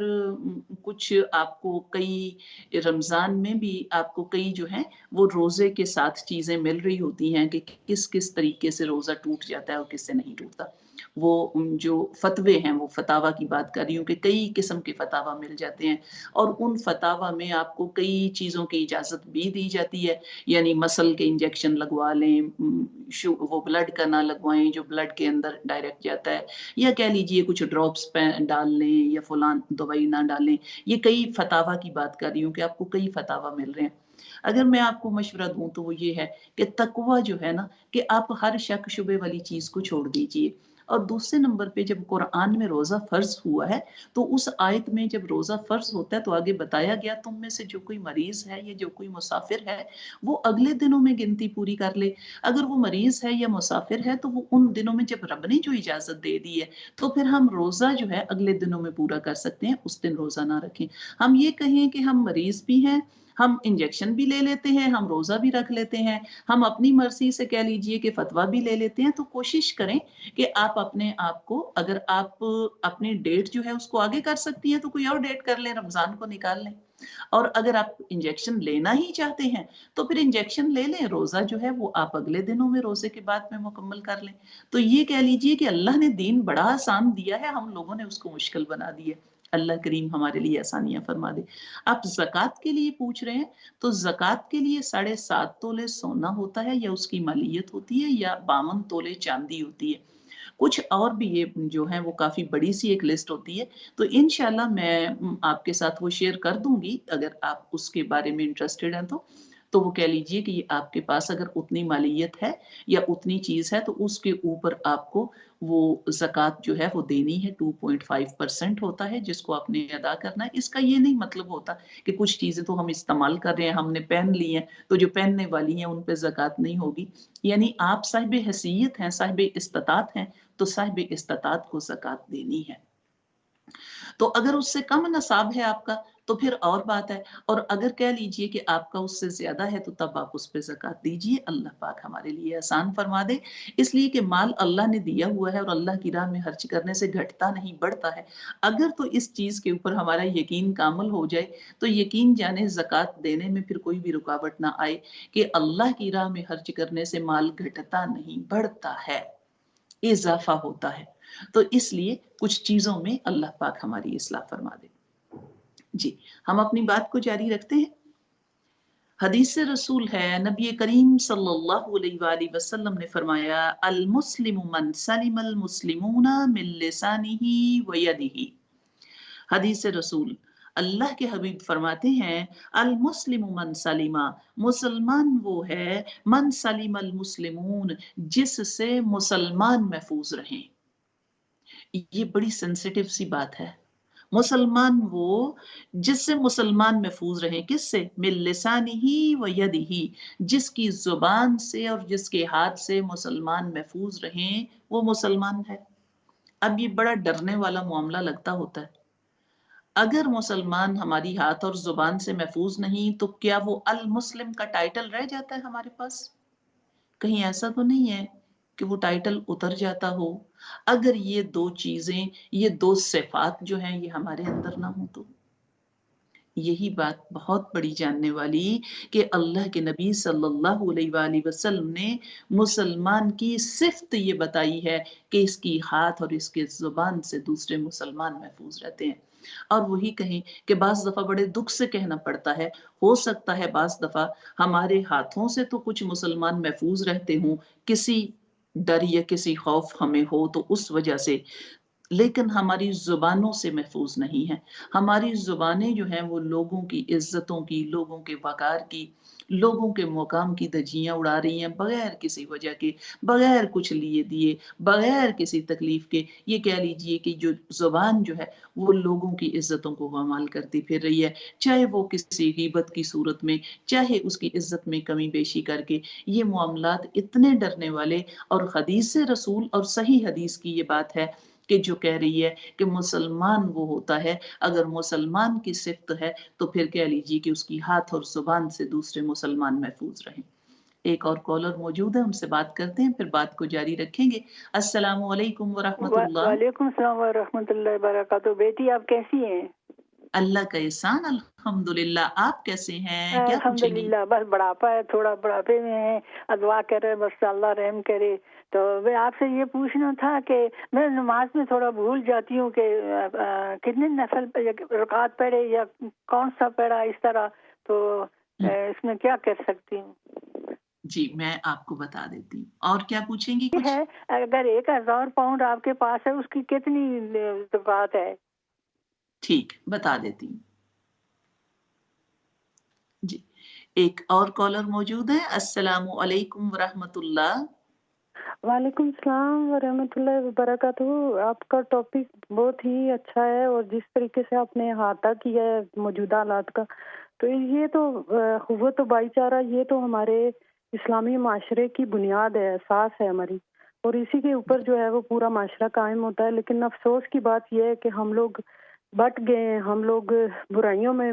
कुछ आपको कई रमज़ान में भी आपको कई जो हैं वो रोज़े के साथ चीज़ें मिल रही होती हैं कि किस-किस तरीके से रोज़ा टूट जाता है और किससे नहीं टूटता। वो जो फ़तवे हैं वो फ़तावा की बात कर रही हूँ कि कई किस्म के फ़तावा मिल जाते हैं और उन फ़तावा में आपको कई चीज़ों की इजाज़त भी दी जाती है। यानी मसल के इंजेक्शन लगवा लें, वो ब्लड का ना लगवाएँ जो ब्लड के अंदर डायरेक्ट जाता है, या कह लीजिए कुछ ड्रॉप्स डाल लें या फलां दवाई ना डालें। ये कई फ़तावा की बात कर रही हूँ कि आपको कई फ़तावा मिल रहे हैं। अगर मैं आपको मशवरा दूँ तो वो ये है कि तक़वा जो है ना, कि आप हर शक शुबे वाली चीज़ को छोड़ दीजिए। और दूसरे नंबर पे जब कुरान में रोज़ा फ़र्ज़ हुआ है, तो उस आयत में जब रोज़ा फ़र्ज़ होता है तो आगे बताया गया तुम में से जो कोई मरीज़ है या जो कोई मुसाफ़िर है, वो अगले दिनों में गिनती पूरी कर ले। अगर वो मरीज़ है या मुसाफ़िर है तो वो उन दिनों में जब रब ने जो इजाज़त दे दी है, तो फिर हम रोज़ा जो है अगले दिनों में पूरा कर सकते हैं, उस दिन रोज़ा ना रखें। हम ये कहें कि हम मरीज़ भी हैं, हम इंजेक्शन भी ले लेते हैं, हम रोज़ा भी रख लेते हैं, हम अपनी मर्ज़ी से कह लीजिए कि फ़तवा भी ले लेते हैं, तो कोशिश करें कि आप अपने आप को, अगर आप अपनी डेट जो है उसको आगे कर सकती हैं तो कोई और डेट कर लें, रमज़ान को निकाल लें। और अगर आप इंजेक्शन लेना ही चाहते हैं, तो फिर इंजेक्शन ले लें, रोज़ा जो है वो आप अगले दिनों में रोज़े के बाद में मुकम्मल कर लें। तो ये कह लीजिए कि अल्लाह ने दीन बड़ा आसान दिया है, हम लोगों ने उसको मुश्किल बना दिया है। अल्लाह करीम हमारे लिए आसानियाँ फरमा दे। आप ज़कात के लिए पूछ रहे हैं, तो ज़कात के लिए 7.5 तोले सोना होता है या उसकी मालियत होती है या 52 तोले चाँदी होती है। कुछ और भी ये जो है वो काफ़ी बड़ी-सी एक लिस्ट होती है, तो इंशाल्लाह मैं आपके साथ वो शेयर कर दूँगी, अगर आप उसके बारे में इंटरेस्टेड हैं तो। तो वो कह लीजिए कि ये आपके पास अगर उतनी मालियत है या उतनी चीज़ है, तो उसके ऊपर आपको वो ज़कात जो है वो देनी है, 2.5% होता है जिसको आपने अदा करना है। इसका ये नहीं मतलब होता कि कुछ चीज़ें तो हम इस्तेमाल कर रहे हैं, हमने पहन ली हैं, तो जो पहनने वाली हैं उन पे ज़कात नहीं होगी। यानी आप साहिब हैसियत हैं, साहिब इस्तिताअत हैं, तो साहिब इस्तिताअत को ज़कात देनी है। तो अगर उससे कम नसाब है आपका, तो फिर और बात है, और अगर कह लीजिए कि आपका उससे ज़्यादा है, तो तब आप उस पे ज़कात दीजिए। अल्लाह पाक हमारे लिए आसान फरमा दे। इसलिए कि माल अल्लाह ने दिया हुआ है और अल्लाह की राह में खर्च करने से घटता नहीं, बढ़ता है। अगर तो इस चीज़ के ऊपर हमारा यकीन कामिल हो जाए, तो यकीन जाने ज़कात देने में फिर कोई भी रुकावट ना आए कि अल्लाह की राह में खर्च करने से माल घटता नहीं, बढ़ता है, इज़ाफ़ा होता है। तो इसलिए कुछ चीज़ों में अल्लाह पाक हमारी इस्लाह फरमा दे। जी, हम अपनी बात को जारी रखते हैं। हदीस रसूल है, नबी करीम सल्लल्लाहु अलैहि वसल्लम ने फरमाया, अल मुस्लिमु मन सलिमल मुस्लिमूना मिन लिसानिही व यदिही। हदीस रसूल, अल्लाह के हबीब फरमाते हैं, अल मुस्लिमु मन सलिमा, मुसलमान वो है, मन सलिमल मुस्लिमून, जिससे मुसलमान महफूज रहें। ये बड़ी सेंसिटिव सी बात है। मुसलमान वो जिससे मुसलमान महफूज रहे, किससे? मिन लिसानिही व यदिही, जिसकी जुबान से और जिसके हाथ से मुसलमान महफूज रहें, वो मुसलमान है। अब ये बड़ा डरने वाला मामला लगता होता है। अगर मुसलमान हमारी हाथ और जुबान से महफूज नहीं, तो क्या वो अल मुस्लिम का टाइटल रह जाता है हमारे पास? कहीं ऐसा तो नहीं है कि वो टाइटल उतर जाता हो? अगर ये 2 चीज़ें, ये 2 सिफ़ात जो हैं ये हमारे अंदर ना हो तो? यही बात बहुत बड़ी जानने वाली कि अल्लाह के नबी सल्लल्लाहु अलैहि वसल्लम ने मुसलमान की सिफ़्त ये बताई है कि इसकी हाथ और इसकी ज़ुबान से दूसरे मुसलमान महफूज रहते हैं। और वही कहें कि बाज़ दफ़ा बड़े दुःख से कहना पड़ता है, हो सकता है बाज़ दफ़ा हमारे हाथों से तो कुछ मुसलमान महफूज रहते हों, किसी डर या किसी खौफ हमें हो तो उस वजह से, लेकिन हमारी ज़ुबानों से महफूज नहीं है। हमारी ज़ुबानें जो हैं वो लोगों की इज़्ज़तों की, लोगों के वक़ार की, लोगों के मुक़ाम की धज्जियाँ उड़ा रही हैं बग़ैर किसी वजह के, बग़ैर कुछ लिए दिए, बग़ैर किसी तकलीफ़ के। ये कह लीजिए कि जो ज़ुबान जो है वो लोगों की इज़्ज़तों को पामाल करती फिर रही है, चाहे वो किसी ग़ीबत की सूरत में, चाहे उसकी इज़्ज़त में कमी-बेशी करके। ये मामलात इतने डरने वाले, और हदीस रसूल और सही हदीस की ये बात है कि जो कह रही है कि मुसलमान वो होता है, अगर मुसलमान की सिफ़्त है, तो फिर कह लीजिए कि उसकी हाथ और ज़ुबान से दूसरे मुसलमान महफूज रहें। ایک اور کالر موجود ہے، ہم سے بات کرتے ہیں، پھر بات کو جاری رکھیں گے۔ السلام علیکم ورحمۃ اللہ۔ وعلیکم السلام ورحمۃ اللہ وبرکاتہ۔ بیٹی آپ کیسی ہیں؟ اللہ کا احسان، الحمدللہ۔ آپ کیسے ہیں؟ کیا الحمد پوچھیں گی؟ للہ، بس بڑھاپا ہے، تھوڑا بڑھاپے میں ہے، دعا کرے بس اللہ رحم کرے۔ تو میں آپ سے یہ پوچھنا تھا کہ میں نماز میں تھوڑا بھول جاتی ہوں کہ کتنے نفل رکعت پڑھے یا کون سا پڑھا، اس طرح تو اس میں کیا کر سکتی ہوں؟ جی میں آپ کو بتا دیتی ہوں۔ اور کیا پوچھیں گی کچھ؟ ہے اگر 1000 پاؤنڈ آپ کے پاس ہے، اس کی کتنی زکوٰۃ ہے؟ ٹھیک، بتا دیتی ہوں۔ جی ایک اور کالر موجود ہے۔ السلام علیکم ورحمۃ اللہ۔ وعلیکم السلام ورحمۃ اللہ وبرکاتہ۔ آپ کا ٹاپک بہت ہی اچھا ہے، اور جس طریقے سے آپ نے احاطہ کیا ہے موجودہ حالات کا، تو یہ تو قوت و بھائی چارہ، یہ تو ہمارے اسلامی معاشرے کی بنیاد ہے، اساس ہے ہماری، اور اسی کے اوپر جو ہے وہ پورا معاشرہ قائم ہوتا ہے۔ لیکن افسوس کی بات یہ ہے کہ ہم لوگ بٹ گئے ہیں، ہم لوگ برائیوں میں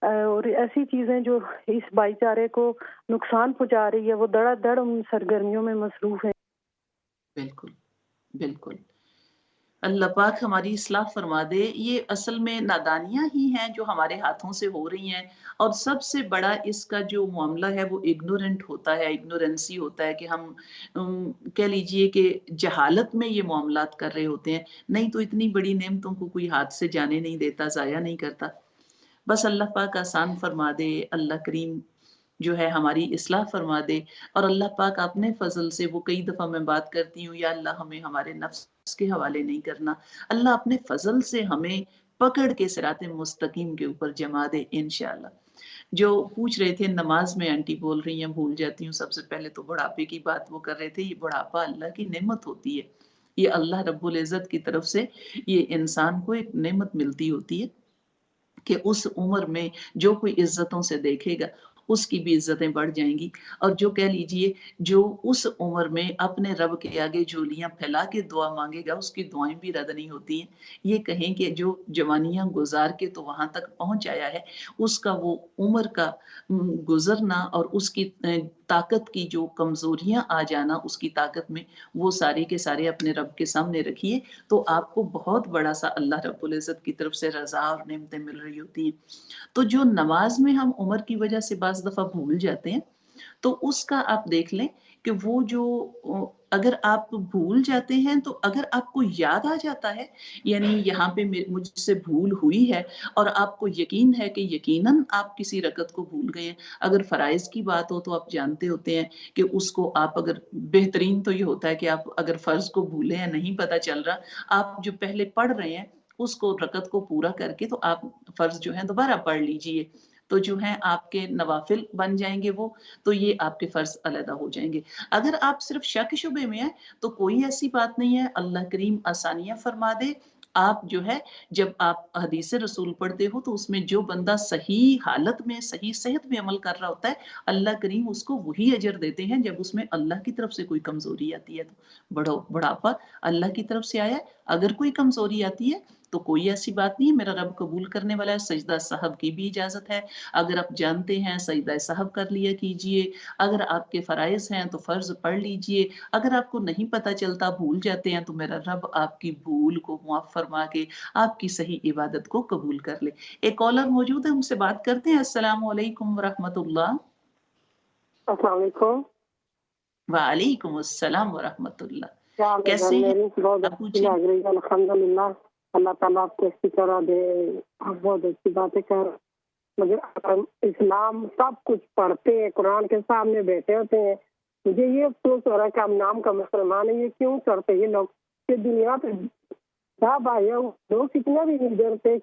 اور ایسی چیزیں جو اس بھائی چارے کو نقصان پہنچا رہی ہے، وہ دڑا دڑ ان سرگرمیوں میں مصروف ہیں۔ بالکل بالکل، اللہ پاک ہماری اصلاح فرما دے۔ یہ اصل میں نادانیاں ہی ہیں جو ہمارے ہاتھوں سے ہو رہی ہیں، اور سب سے بڑا اس کا جو معاملہ ہے وہ اگنورنٹ ہوتا ہے، اگنورنسی ہوتا ہے کہ ہم کہہ لیجئے کہ جہالت میں یہ معاملات کر رہے ہوتے ہیں۔ نہیں تو اتنی بڑی نعمتوں کو کوئی ہاتھ سے جانے نہیں دیتا، ضائع نہیں کرتا۔ بس اللہ پاک آسان فرما دے، اللہ کریم جو ہے ہماری اصلاح فرما دے، اور اللہ پاک اپنے فضل سے، وہ کئی دفعہ میں بات کرتی ہوں، یا اللہ ہمیں ہمارے نفس کے حوالے نہیں کرنا، اللہ اپنے فضل سے ہمیں پکڑ کے صراط مستقیم کے اوپر جما دے انشاءاللہ۔ جو پوچھ رہے تھے نماز میں، آنٹی بول رہی ہیں بھول جاتی ہوں، سب سے پہلے تو بڑھاپے کی بات وہ کر رہے تھے۔ یہ بڑھاپا اللہ کی نعمت ہوتی ہے، یہ اللہ رب العزت کی طرف سے یہ انسان کو ایک نعمت ملتی ہوتی ہے کہ اس عمر میں جو کوئی عزتوں سے دیکھے گا اس کی بھی عزتیں بڑھ جائیں گی، اور جو کہہ لیجئے جو اس عمر میں اپنے رب کے آگے جھولیاں پھیلا کے دعا مانگے گا، اس کی دعائیں بھی رد نہیں ہوتی ہیں۔ یہ کہیں کہ جو جوانیاں گزار کے تو وہاں تک پہنچ آیا ہے، اس کا وہ عمر کا گزرنا اور اس کی طاقت کی جو کمزوریاں آ جانا اس کی طاقت میں، وہ سارے کے سارے اپنے رب کے سامنے رکھیے، تو آپ کو بہت بڑا سا اللہ رب العزت کی طرف سے رضا اور نعمتیں مل رہی ہوتی ہیں۔ تو جو نماز میں ہم عمر کی وجہ سے بعض دفعہ بھول جاتے ہیں، تو اس کا آپ دیکھ لیں کہ وہ جو اگر آپ بھول جاتے ہیں تو اگر آپ کو یاد آ جاتا ہے، یعنی یہاں پہ مجھ سے بھول ہوئی ہے اور آپ کو یقین ہے کہ یقیناً آپ کسی رکعت کو بھول گئے ہیں، اگر فرائض کی بات ہو تو آپ جانتے ہوتے ہیں کہ اس کو آپ اگر بہترین تو یہ ہوتا ہے کہ آپ اگر فرض کو بھولے ہیں، نہیں پتہ چل رہا، آپ جو پہلے پڑھ رہے ہیں اس کو رکعت کو پورا کر کے تو آپ فرض جو ہیں دوبارہ پڑھ لیجئے، تو جو ہیں آپ کے نوافل بن جائیں گے وہ، تو یہ آپ کے فرض علیحدہ ہو جائیں گے۔ اگر آپ صرف شک شبے میں ہیں تو کوئی ایسی بات نہیں ہے، اللہ کریم آسانیاں فرما دے۔ آپ جو ہے جب آپ حدیث رسول پڑھتے ہو تو اس میں جو بندہ صحیح حالت میں، صحیح صحت میں عمل کر رہا ہوتا ہے، اللہ کریم اس کو وہی اجر دیتے ہیں جب اس میں اللہ کی طرف سے کوئی کمزوری آتی ہے۔ تو بڑھاپا اللہ کی طرف سے آیا ہے، اگر کوئی کمزوری آتی ہے تو کوئی ایسی بات نہیں ہے، میرا رب قبول کرنے والا ہے۔ سجدہ سہو کی بھی اجازت ہے، اگر آپ جانتے ہیں سجدہ سہو کر لیا کیجئے، اگر آپ کے فرائض ہیں تو فرض پڑھ لیجئے، اگر آپ کو نہیں پتہ چلتا بھول جاتے ہیں تو میرا رب آپ کی بھول کو معاف فرما کے آپ کی صحیح عبادت کو قبول کر لے۔ ایک کالر موجود ہے، ہم سے بات کرتے ہیں۔ السلام علیکم ورحمۃ اللہ۔ السلام علیکم۔ وعلیکم السلام ورحمۃ اللہ۔ کیا کیسے ہیں بہت آپ؟ اچھی لگ رہی ہے، الحمدللہ۔ اللہ تعالیٰ آپ کو اچھی طرح دے، آپ بہت اچھی باتیں کر، مگر اسلام سب کچھ پڑھتے ہیں، قرآن کے سامنے بیٹھے ہوتے ہیں، مجھے یہ افسوس ہو رہا ہے کہ ہم نام کا مسلمان ہیں، یہ کیوں کرتے یہ لوگ کہ دنیا پہ سب آئے لوگ کتنا بھی نہیں ڈرتے،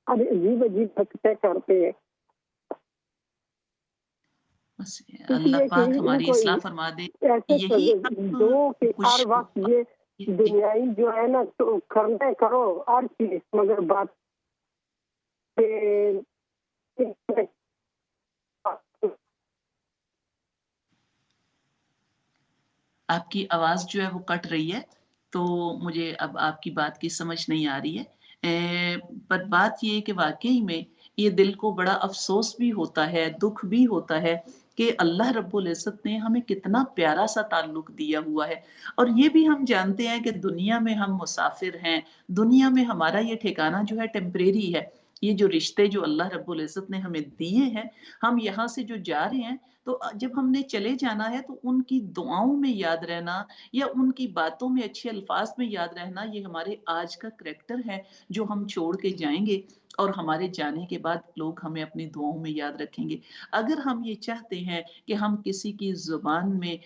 عجیب عجیب حرکتیں کرتے ہیں۔ اللہ پاک ہماری اصلاح فرما دے۔ یہی جو کہ ہر وقت یہ دنیائی جو ہے نا تو کرنے کرو ہر چیز، مگر بات آپ کی آواز جو ہے وہ کٹ رہی ہے، تو مجھے اب آپ کی بات کی سمجھ نہیں آ رہی ہے، پر بات یہ ہے کہ واقعی میں یہ دل کو بڑا افسوس بھی ہوتا ہے، دکھ بھی ہوتا ہے کہ اللہ رب العزت نے ہمیں کتنا پیارا سا تعلق دیا ہوا ہے، اور یہ بھی ہم جانتے ہیں کہ دنیا میں ہم مسافر ہیں، دنیا میں ہمارا یہ ٹھکانہ جو ہے ٹیمپریری ہے۔ یہ جو رشتے جو اللہ رب العزت نے ہمیں دیے ہیں، ہم یہاں سے جو جا رہے ہیں، تو جب ہم نے چلے جانا ہے تو ان کی دعاؤں میں یاد رہنا یا ان کی باتوں میں اچھے الفاظ میں یاد رہنا، یہ ہمارے آج کا کریکٹر ہے جو ہم چھوڑ کے جائیں گے، اور ہمارے جانے کے بعد لوگ ہمیں اپنی دعاؤں میں یاد رکھیں گے۔ اگر ہم یہ چاہتے ہیں کہ ہم کسی کی زبان میں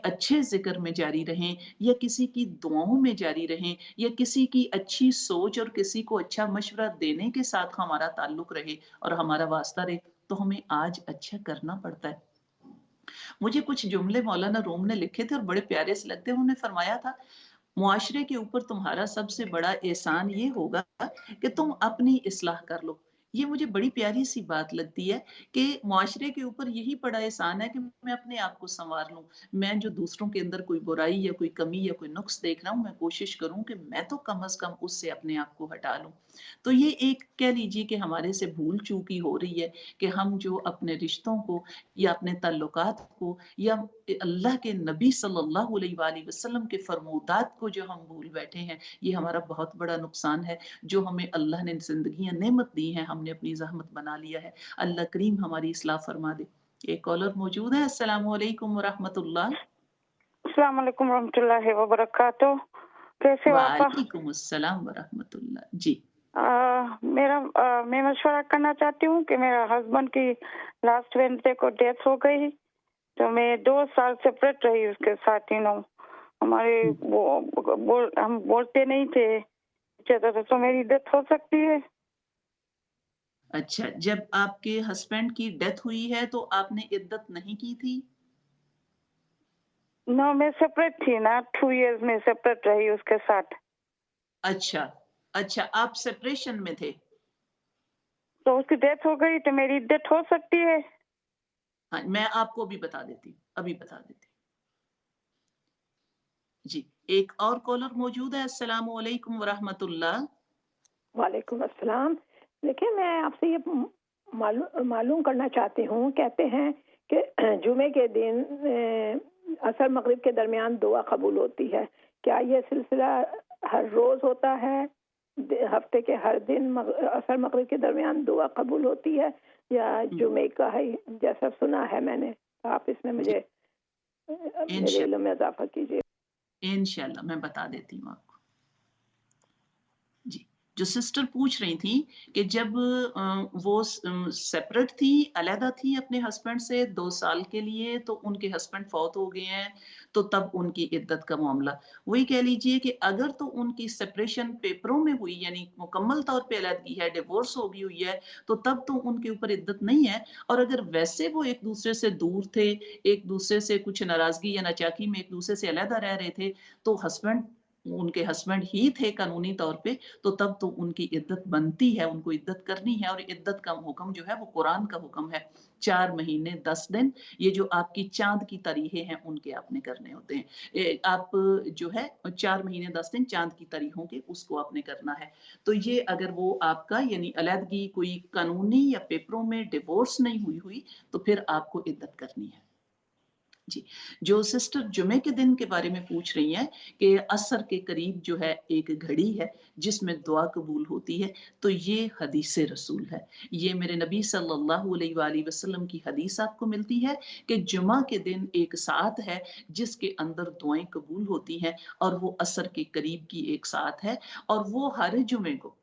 اچھے ذکر میں جاری رہیں، یا کسی کی دعاؤں میں جاری رہیں، یا کسی کی اچھی سوچ اور کسی کو اچھا مشورہ دینے کے ساتھ ہمارا تعلق رہے اور ہمارا واسطہ رہے، تو ہمیں آج اچھا کرنا پڑتا ہے۔ مجھے کچھ جملے مولانا روم نے لکھے تھے اور بڑے پیارے سے لگتے ہیں۔ انہوں نے فرمایا تھا، معاشرے کے اوپر تمہارا سب سے بڑا احسان یہ ہوگا کہ تم اپنی اصلاح کر لو۔ یہ مجھے بڑی پیاری سی بات لگتی ہے کہ معاشرے کے اوپر یہی بڑا احسان ہے کہ میں اپنے آپ کو سنوار لوں۔ میں جو دوسروں کے اندر کوئی برائی یا کوئی کمی یا کوئی نقص دیکھ رہا ہوں، میں کوشش کروں کہ میں تو کم از کم اس سے اپنے آپ کو ہٹا لوں۔ تو یہ ایک کہہ لیجیے کہ ہمارے سے بھول چوکی ہو رہی ہے کہ ہم جو اپنے رشتوں کو یا اپنے تعلقات کو یا اللہ کے نبی صلی اللہ علیہ وآلہ وسلم کے فرمودات کو جو ہم بھول بیٹھے ہیں، یہ ہمارا بہت بڑا نقصان ہے جو ہمیں اللہ نے زندگیاں نعمت دی ہیں، ہم نے اپنی زحمت بنا لیا ہے۔ اللہ کریم ہماری اصلاح فرما دے۔ ایک کالر موجود ہے۔ السلام علیکم ورحمۃ اللہ۔ السلام علیکم ورحمۃ اللہ وبرکاتہ۔ کیسے ہو آپ؟ وعلیکم السلام ورحمۃ اللہ۔ جی میں مشورہ کرنا چاہتی ہوں کہ میرا ہسبینڈ کی لاسٹ وینسڈے کو ڈیتھ ہو گئی، تو میں 2 سال سپریٹ رہی اس کے ساتھ۔ ہمارے ہم بولتے نہیں تھے، تو میری ڈیتھ ہو سکتی ہے؟ اچھا، جب آپ کے ہسبینڈ کی ڈیتھ ہوئی ہے تو آپ نے عدت نہیں کی تھی؟ نو، میں سپریٹ تھی نا، 2 ایئرز میں سپریٹ رہی اس کے ساتھ۔ اچھا اچھا، آپ سپریشن میں تھے؟ تو اس کی ڈیتھ ہو گئی تو میری ڈیتھ ہو سکتی ہے؟ ہاں، میں آپ کو بھی بتا دیتی ہوں، ابھی بتا دیتی ہوں۔ جی، ایک اور کالر موجود ہے۔ السلام علیکم ورحمۃ اللہ۔ وعلیکم السلام۔ دیکھیں، میں آپ سے یہ معلوم کرنا چاہتی ہوں، کہتے ہیں کہ جمعے کے دن عصر مغرب کے درمیان دعا قبول ہوتی ہے، کیا یہ سلسلہ ہر روز ہوتا ہے؟ ہفتے کے ہر دن عصر مغرب کے درمیان دعا قبول ہوتی ہے، یا جمعے کا ہے جیسا سنا ہے میں نے؟ آپ اس میں مجھے میرے علم میں اضافہ کیجیے۔ انشاءاللہ میں بتا دیتی ہوں آپ کو۔ جی، جو سسٹر پوچھ رہی تھی کہ جب وہ سیپریٹ تھی، علیحدہ تھی اپنے ہسبینڈ سے 2 سال کے لیے، تو ان کے ہسبینڈ فوت ہو گئے ہیں، تو تب ان کی عدت کا معاملہ وہی کہہ لیجئے کہ اگر تو ان کی سپریشن پیپروں میں ہوئی، یعنی مکمل طور پہ علیحدگی ہے، ڈیورس ہو گئی ہوئی ہے، تو تب تو ان کے اوپر عدت نہیں ہے۔ اور اگر ویسے وہ ایک دوسرے سے دور تھے، ایک دوسرے سے کچھ ناراضگی یا ناچاکی میں ایک دوسرے سے علیحدہ رہ رہے تھے، تو ان کے ہسبینڈ ہی تھے قانونی طور پہ، تو تب تو ان کی عدت بنتی ہے، ان کو عدت کرنی ہے۔ اور عدت کا حکم جو ہے وہ قرآن کا حکم ہے، 4 مہینے 10 دن، یہ جو آپ کی چاند کی تاریخیں ہیں ان کے آپ نے کرنے ہوتے ہیں۔ آپ جو ہے 4 مہینے 10 دن چاند کی تاریخوں کے اس کو آپ نے کرنا ہے۔ تو یہ اگر وہ آپ کا یعنی علیحدگی کوئی قانونی یا پیپروں میں ڈیورس نہیں ہوئی تو پھر آپ کو عدت کرنی ہے۔ جی، جو سسٹر جمعے کے دن کے بارے میں پوچھ رہی ہیں کہ عصر کے قریب جو ہے ایک گھڑی ہے جس میں دعا قبول ہوتی ہے، تو یہ حدیث رسول ہے۔ یہ میرے نبی صلی اللہ علیہ وآلہ وسلم کی حدیث آپ کو ملتی ہے کہ جمعہ کے دن ایک ساعت ہے جس کے اندر دعائیں قبول ہوتی ہیں، اور وہ عصر کے قریب کی ایک ساعت ہے، اور وہ ہر جمعے کو،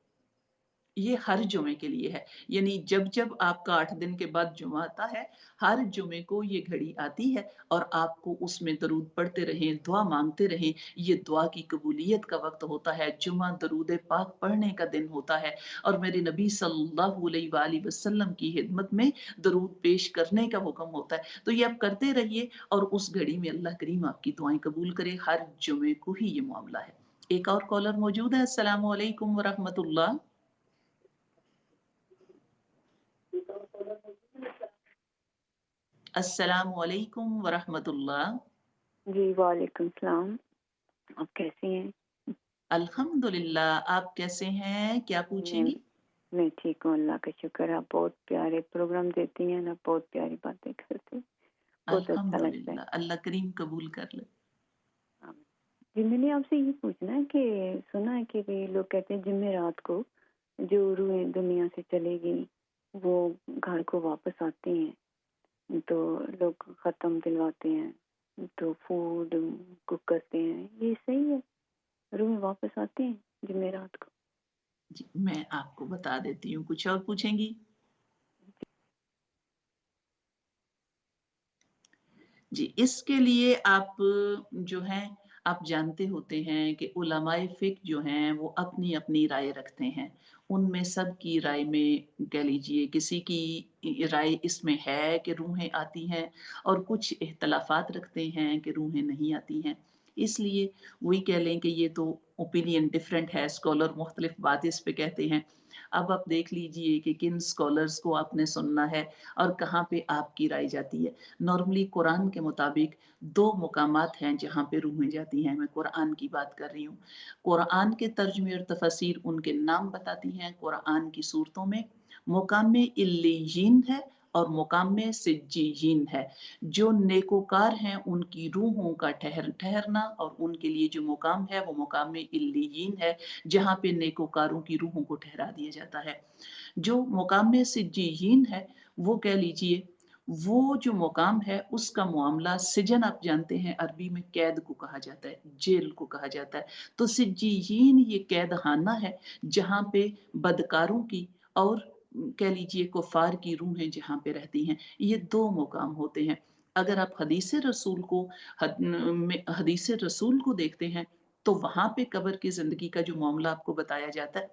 یہ ہر جمعے کے لیے ہے، یعنی جب جب آپ کا 8 دن کے بعد جمعہ آتا ہے، ہر جمعے کو یہ گھڑی آتی ہے، اور آپ کو اس میں درود پڑھتے رہیں، دعا مانگتے رہیں۔ یہ دعا کی قبولیت کا وقت ہوتا ہے، جمعہ درود پاک پڑھنے کا دن ہوتا ہے، اور میرے نبی صلی اللہ علیہ وآلہ وسلم کی خدمت میں درود پیش کرنے کا حکم ہوتا ہے۔ تو یہ آپ کرتے رہیے، اور اس گھڑی میں اللہ کریم آپ کی دعائیں قبول کرے۔ ہر جمعے کو ہی یہ معاملہ ہے۔ ایک اور کالر موجود ہے۔ السلام علیکم ورحمۃ اللہ۔ السلام علیکم ورحمۃ اللہ۔ جی وعلیکم السلام، آپ کیسی ہیں؟ الحمدللہ، آپ کیسے ہیں؟ کیا پوچھیں گی؟ मैं ठीक हूँ, अल्लाह का शुक्र है। आप बहुत प्यारे प्रोग्राम देती हैं ना, बहुत प्यारी बातें करती हैं, बहुत अच्छा लगता है। अल्हम्दुलिल्लाह, अल्लाह करीम कबूल कर ले। जी, मैंने आपसे ये पूछना है कि सुना है कि भी लोग कहते हैं जुमेरात को जो रूहें दुनिया से चली गई वो घर को वापस आती हैं, तो लोग ख़त्म दिलवाते हैं, तो फूड कुक करते हैं, ये सही है? रूहें वापस आती हैं जुमेरात को? जी, मैं आपको बता देती हूँ। कुछ और पूछेंगी? जी, इसके लिए आप जो हैं आप जानते होते हैं कि उलमाए फ़िक़्ह जो हैं वो अपनी-अपनी राय रखते हैं। उनमें सब की राय में कह लीजिए किसी की राय इसमें है कि रूहें आती हैं और कुछ इख्तिलाफ़ात रखते हैं कि रूहें नहीं आती हैं। इसलिए वही कह लें कि ये तो ओपिनियन डिफरेंट है, स्कॉलर मुख्तलिफ बात इस पे कहते हैं। अब आप देख लीजिए कि किन स्कॉलर्स को आपने सुनना है और कहाँ पे आपकी राय जाती है। नॉर्मली कुरान के मुताबिक 2 मुकामात हैं जहाँ पे रूहें जाती हैं, मैं कुरान की बात कर रही हूँ। कुरान के तर्जुमे और तफसीर उनके नाम बताती हैं कुरान की सूरतों में, मुकाम इल्लियीन है और मुकाम सिज्जियीन है। जो नेकोकार हैं उनकी रूहों का ठहरना और उनके लिए जो मुकाम है वो मुकाम इल्लियीन है, जहाँ पे नेकोकारों की रूहों को ठहरा दिया जाता है। जो मुकाम सिज्जियीन है वो कह लीजिए वो जो मुकाम है उसका मामला सिजन आप जानते हैं अरबी में कैद को कहा जाता है, जेल को कहा जाता है। तो सिज्जियीन ये कैदखाना है जहाँ पे बदकारों की और कह लीजिए कुफ़ार की रूहें जहाँ पे रहती हैं। ये 2 मुकाम होते हैं। अगर आप हदीस रसूल को देखते हैं तो वहाँ पे कब्र की ज़िंदगी का जो मामला आपको बताया जाता है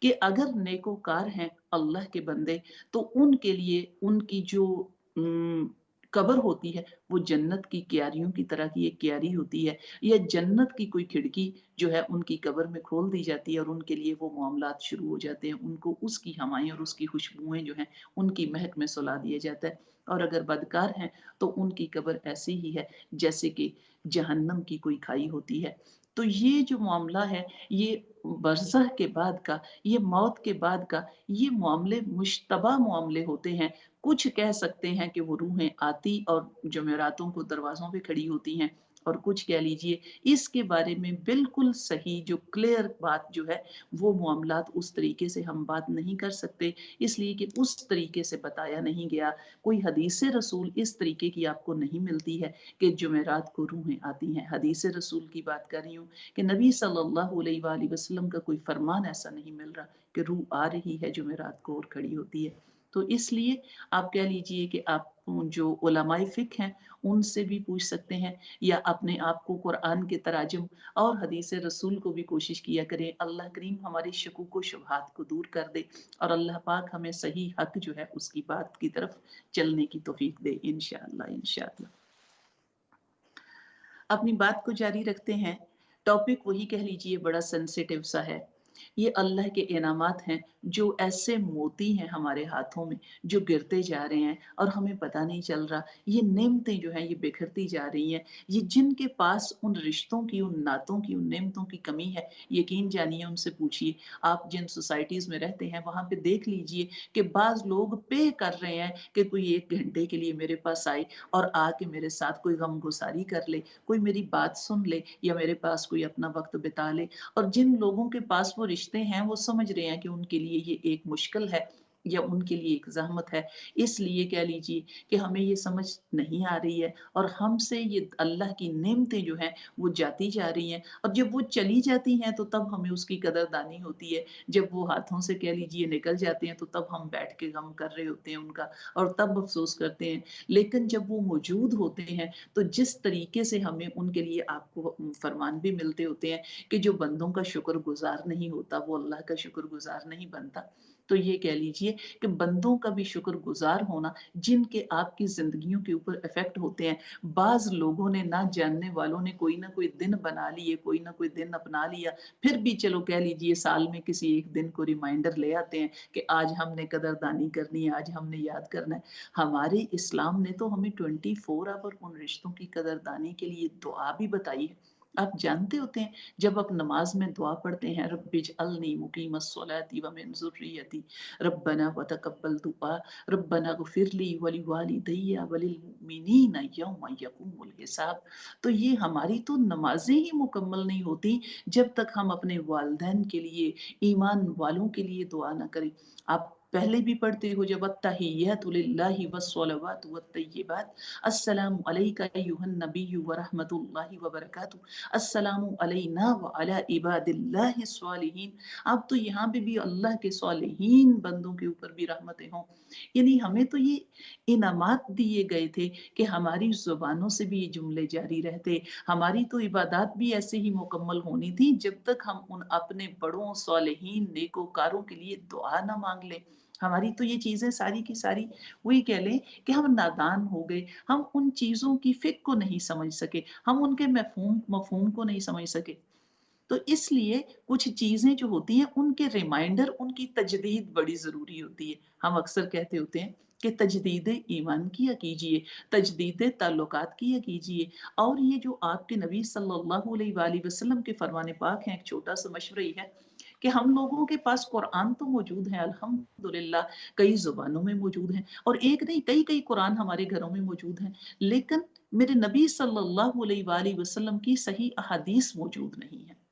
कि अगर नेकोकार हैं अल्लाह के बंदे तो उनके लिए उनकी जो कब्र होती है वो जन्नत की क्यारियों की तरह की एक क्यारी होती है या जन्नत की कोई खिड़की जो है उनकी कब्र में खोल दी जाती है और उनके लिए वो मामलात शुरू हो जाते हैं। उनको उसकी हवाएं और उसकी खुशबुएं जो हैं उनकी महक में सुला दिया जाता है। और अगर बदकार हैं तो उनकी कब्र ऐसी ही है जैसे कि जहन्नम की कोई खाई होती है। तो ये जो मामला है ये बरज़ह के बाद का, ये मौत के बाद का, ये मामले मुश्तबा मामले होते हैं। कुछ कह सकते हैं कि वो रूहें आती और जुमेरातों को दरवाज़ों पे खड़ी होती हैं और कुछ कह लीजिए इसके बारे में बिल्कुल सही जो क्लियर बात जो है वो मामलात उस तरीके से हम बात नहीं कर सकते इसलिए कि उस तरीके से बताया नहीं गया। कोई हदीस रसूल इस तरीके की आपको नहीं मिलती है कि जुमेरात को रूहें आती हैं। हदीस रसूल की बात कर रही हूँ कि नबी सल्लल्लाहु अलैहि वसल्लम का कोई फरमान ऐसा नहीं मिल रहा कि रूह आ रही है जुमेरात को और खड़ी होती है। तो इसलिए आप कह लीजिए कि आप जो उलमाए फ़िक़्ह हैं उनसे भी पूछ सकते हैं या अपने आप को कुरान के तराजुम और हदीस रसूल को भी कोशिश किया करें। अल्लाह करीम हमारे शकूक व शुबहात को दूर कर दे और अल्लाह पाक हमें सही हक जो है उसकी बात की तरफ चलने की तौफीक दे इंशाअल्लाह इंशाअल्लाह। अपनी बात को जारी रखते हैं। टॉपिक वही कह लीजिए बड़ा सेंसिटिव सा है। ये अल्लाह के इनामात हैं जो ऐसे मोती हैं हमारे हाथों में जो गिरते जा रहे हैं और हमें पता नहीं चल रहा। ये नेमतें जो हैं ये बिखरती जा रही हैं। ये जिनके पास उन रिश्तों की, उन नातों की, उन नेमतों की कमी है, यकीन जानिए उनसे पूछिए। आप जिन सोसाइटीज़ में रहते हैं वहाँ पे देख लीजिए कि बाज़ लोग पे कर रहे हैं कि कोई 1 घंटे के लिए मेरे पास आए और आके मेरे साथ कोई गमगुसारी कर ले, कोई मेरी बात सुन ले या मेरे पास कोई अपना वक़्त बिता ले। और जिन लोगों के पास वो रिश्ते हैं वो समझ रहे हैं कि उनके लिए ये एक मुश्किल है या उनके लिए एक ज़हमत है। इसलिए कह लीजिए कि हमें ये समझ नहीं आ रही है और हमसे ये अल्लाह की नेमतें जो हैं वो जाती जा रही हैं और जब वो चली जाती हैं तो तब हमें उसकी कदरदानी होती है। जब वो हाथों से कह लीजिए निकल जाते हैं तो तब हम बैठ के गम कर रहे होते हैं उनका और तब अफ़सोस करते हैं। लेकिन जब वो मौजूद होते हैं तो जिस तरीके से हमें उनके लिए आपको फरमान भी मिलते होते हैं कि जो बंदों का शुक्रगुज़ार नहीं होता वो अल्लाह का शुक्रगुज़ार नहीं बनता। तो ये कह लीजिए कि बंदों का भी शुक्रगुज़ार होना जिनके आपकी ज़िंदगियों के ऊपर इफ़ेक्ट होते हैं। बाज़ लोगों ने ना जानने वालों ने कोई ना कोई दिन बना लिए, कोई ना कोई दिन अपना लिया, फिर भी चलो कह लीजिए साल में किसी एक दिन को रिमाइंडर ले आते हैं कि आज हमने कदरदानी करनी है, आज हमने याद करना है। हमारे इस्लाम ने तो हमें 24 आवर उन रिश्तों की कदरदानी के लिए दुआ भी बताई है। आप जानते होते हैं जब आप नमाज में दुआ पढ़ते हैं, रब्बिजअलनी मुकीमस्सलाति व मिन ज़ुर्रियती रब्बना व तक़ब्बल दुआ रब्बना ग़फ़िरली व लिवालिदैया व लिलमुमिनीना यौम यक़ूमुल हिसाब, तो ये हमारी तो नमाजें ही मुकम्मल नहीं होती जब तक हम अपने वालिदैन के लिए, ईमान वालों के लिए दुआ ना करें। आप पहले भी पढ़ते हो जब अत्तहिय्यातु लिल्लाहि वस्सलवातु वत्तय्यिबात अस्सलामु अलैका अय्युहन नबिय्यु व रहमतुल्लाहि व बरकातुहू अस्सलामु अलैना व अला इबादिल्लाहि स्वालिहीन। अब तो यहाँ पे भी अल्लाह के स्वालिहीन बंदों के ऊपर भी रहमतें हों। यानी हमें तो ये इनामात दिए गए थे कि हमारी जुबानों से भी ये जुमले जारी रहते, हमारी तो इबादत भी ऐसे ही मुकम्मल होनी थी जब तक हम उन अपने बड़ों स्वालिहीन नेकोकारों के लिए दुआ ना मांग लें। हमारी तो ये चीज़ें सारी की सारी वही कह लें कि हम नादान हो गए, हम उन चीज़ों की फ़िक़्र को नहीं समझ सके, हम उनके मफ़हूम को नहीं समझ सके। तो इसलिए कुछ चीज़ें जो होती हैं उनके रिमाइंडर, उनकी तजदीद बड़ी ज़रूरी होती है। हम अक्सर कहते होते हैं कि तजदीद ईमान किया कीजिए, तजदीद ताल्लुकात किया कीजिए। और ये जो आपके नबी सल्लल्लाहु अलैहि वसल्लम के फरमान पाक हैं, एक छोटा सा मशवरा ही है कि हम लोगों के पास कुरान तो मौजूद है अल्हम्दुलिल्लाह, कई ज़ुबानों में मौजूद हैं और एक नहीं कई कुरान हमारे घरों में मौजूद हैं, लेकिन मेरे नबी सल्लल्लाहु अलैहि वसल्लम की सही अहादीस मौजूद नहीं है।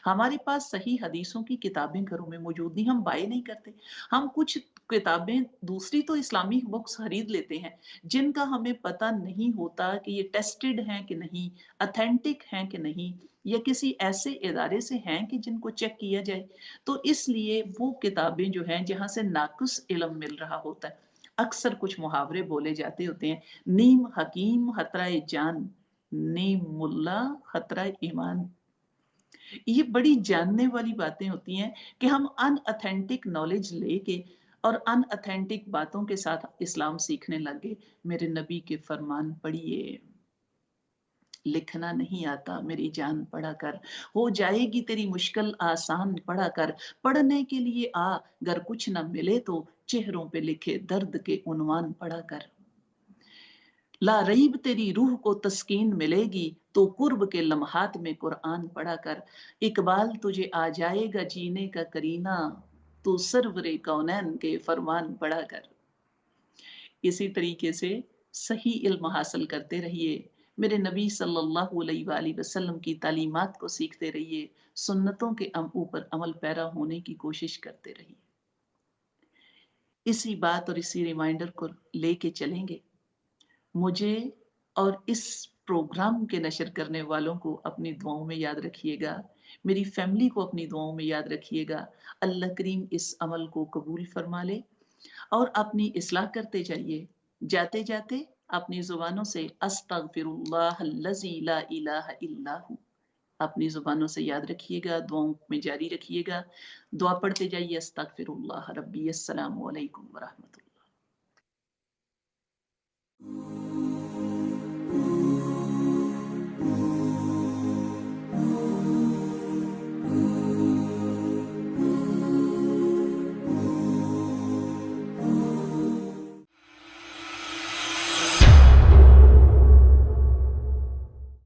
हमारे पास सही हदीसों की किताबें घरों में मौजूद नहीं, हम बाय नहीं करते। हम कुछ किताबें दूसरी तो इस्लामिक बुक्स खरीद लेते हैं जिनका हमें पता नहीं होता कि ये टेस्टेड हैं कि नहीं, अथेंटिक हैं कि नहीं, या किसी ऐसे इदारे से हैं कि जिनको चेक किया जाए। तो इसलिए वो किताबें जो हैं जहाँ से नाक़िस इल्म मिल रहा होता है। अक्सर कुछ मुहावरे बोले जाते होते हैं, नीम हकीम खतरा जान, नीम मुल्ला खतरा ईमान। ये बड़ी जानने वाली बातें होती हैं कि हम अनऑथेंटिक नॉलेज लेके और अनऑथेंटिक बातों के साथ इस्लाम सीखने लगे। मेरे नबी के फरमान पढ़िए, लिखना नहीं आता मेरी जान पढ़ा कर, हो जाएगी तेरी मुश्किल आसान पढ़ा कर, पढ़ने के लिए आ गर कुछ न मिले तो चेहरों पे लिखे दर्द के उन्वान पढ़ा कर। ला रईब तेरी रूह को तस्कीन मिलेगी तो कुर्ब के लम्हात में कुरान पढ़ा कर। इकबाल तुझे आ जाएगा जीने का करीना, तू सरवरे कौनैन के फरमान पढ़ा कर। इसी तरीके से सही इल्म हासिल करते रहिए, मेरे नबी सल्लल्लाहु अलैहि वसल्लम की तालीमात को सीखते रहिए, सुन्नतों के ऊपर अमल पैरा होने की कोशिश करते रहिए। इसी बात और इसी रिमाइंडर को लेके चलेंगे। मुझे और इस प्रोग्राम के नशर करने वालों को अपनी दुआओं में याद रखिएगा, मेरी फैमिली को अपनी दुआओं में याद रखिएगा। अल्लाह करीम इस अमल को कबूल फरमा ले और अपनी इस्लाह करते जाइए। जाते जाते अपनी ज़ुबानों से अस्तगफिरुल्लाहल्लज़ी ला इलाहा इल्ला हु अपनी ज़ुबानों से याद रखिएगा, दुआओं में जारी रखिएगा। दुआ पढ़ते जाइए, अस्तगफिरुल्लाह रब्बी। अस्सलामु अलैकुम व रहमतुल्लाह।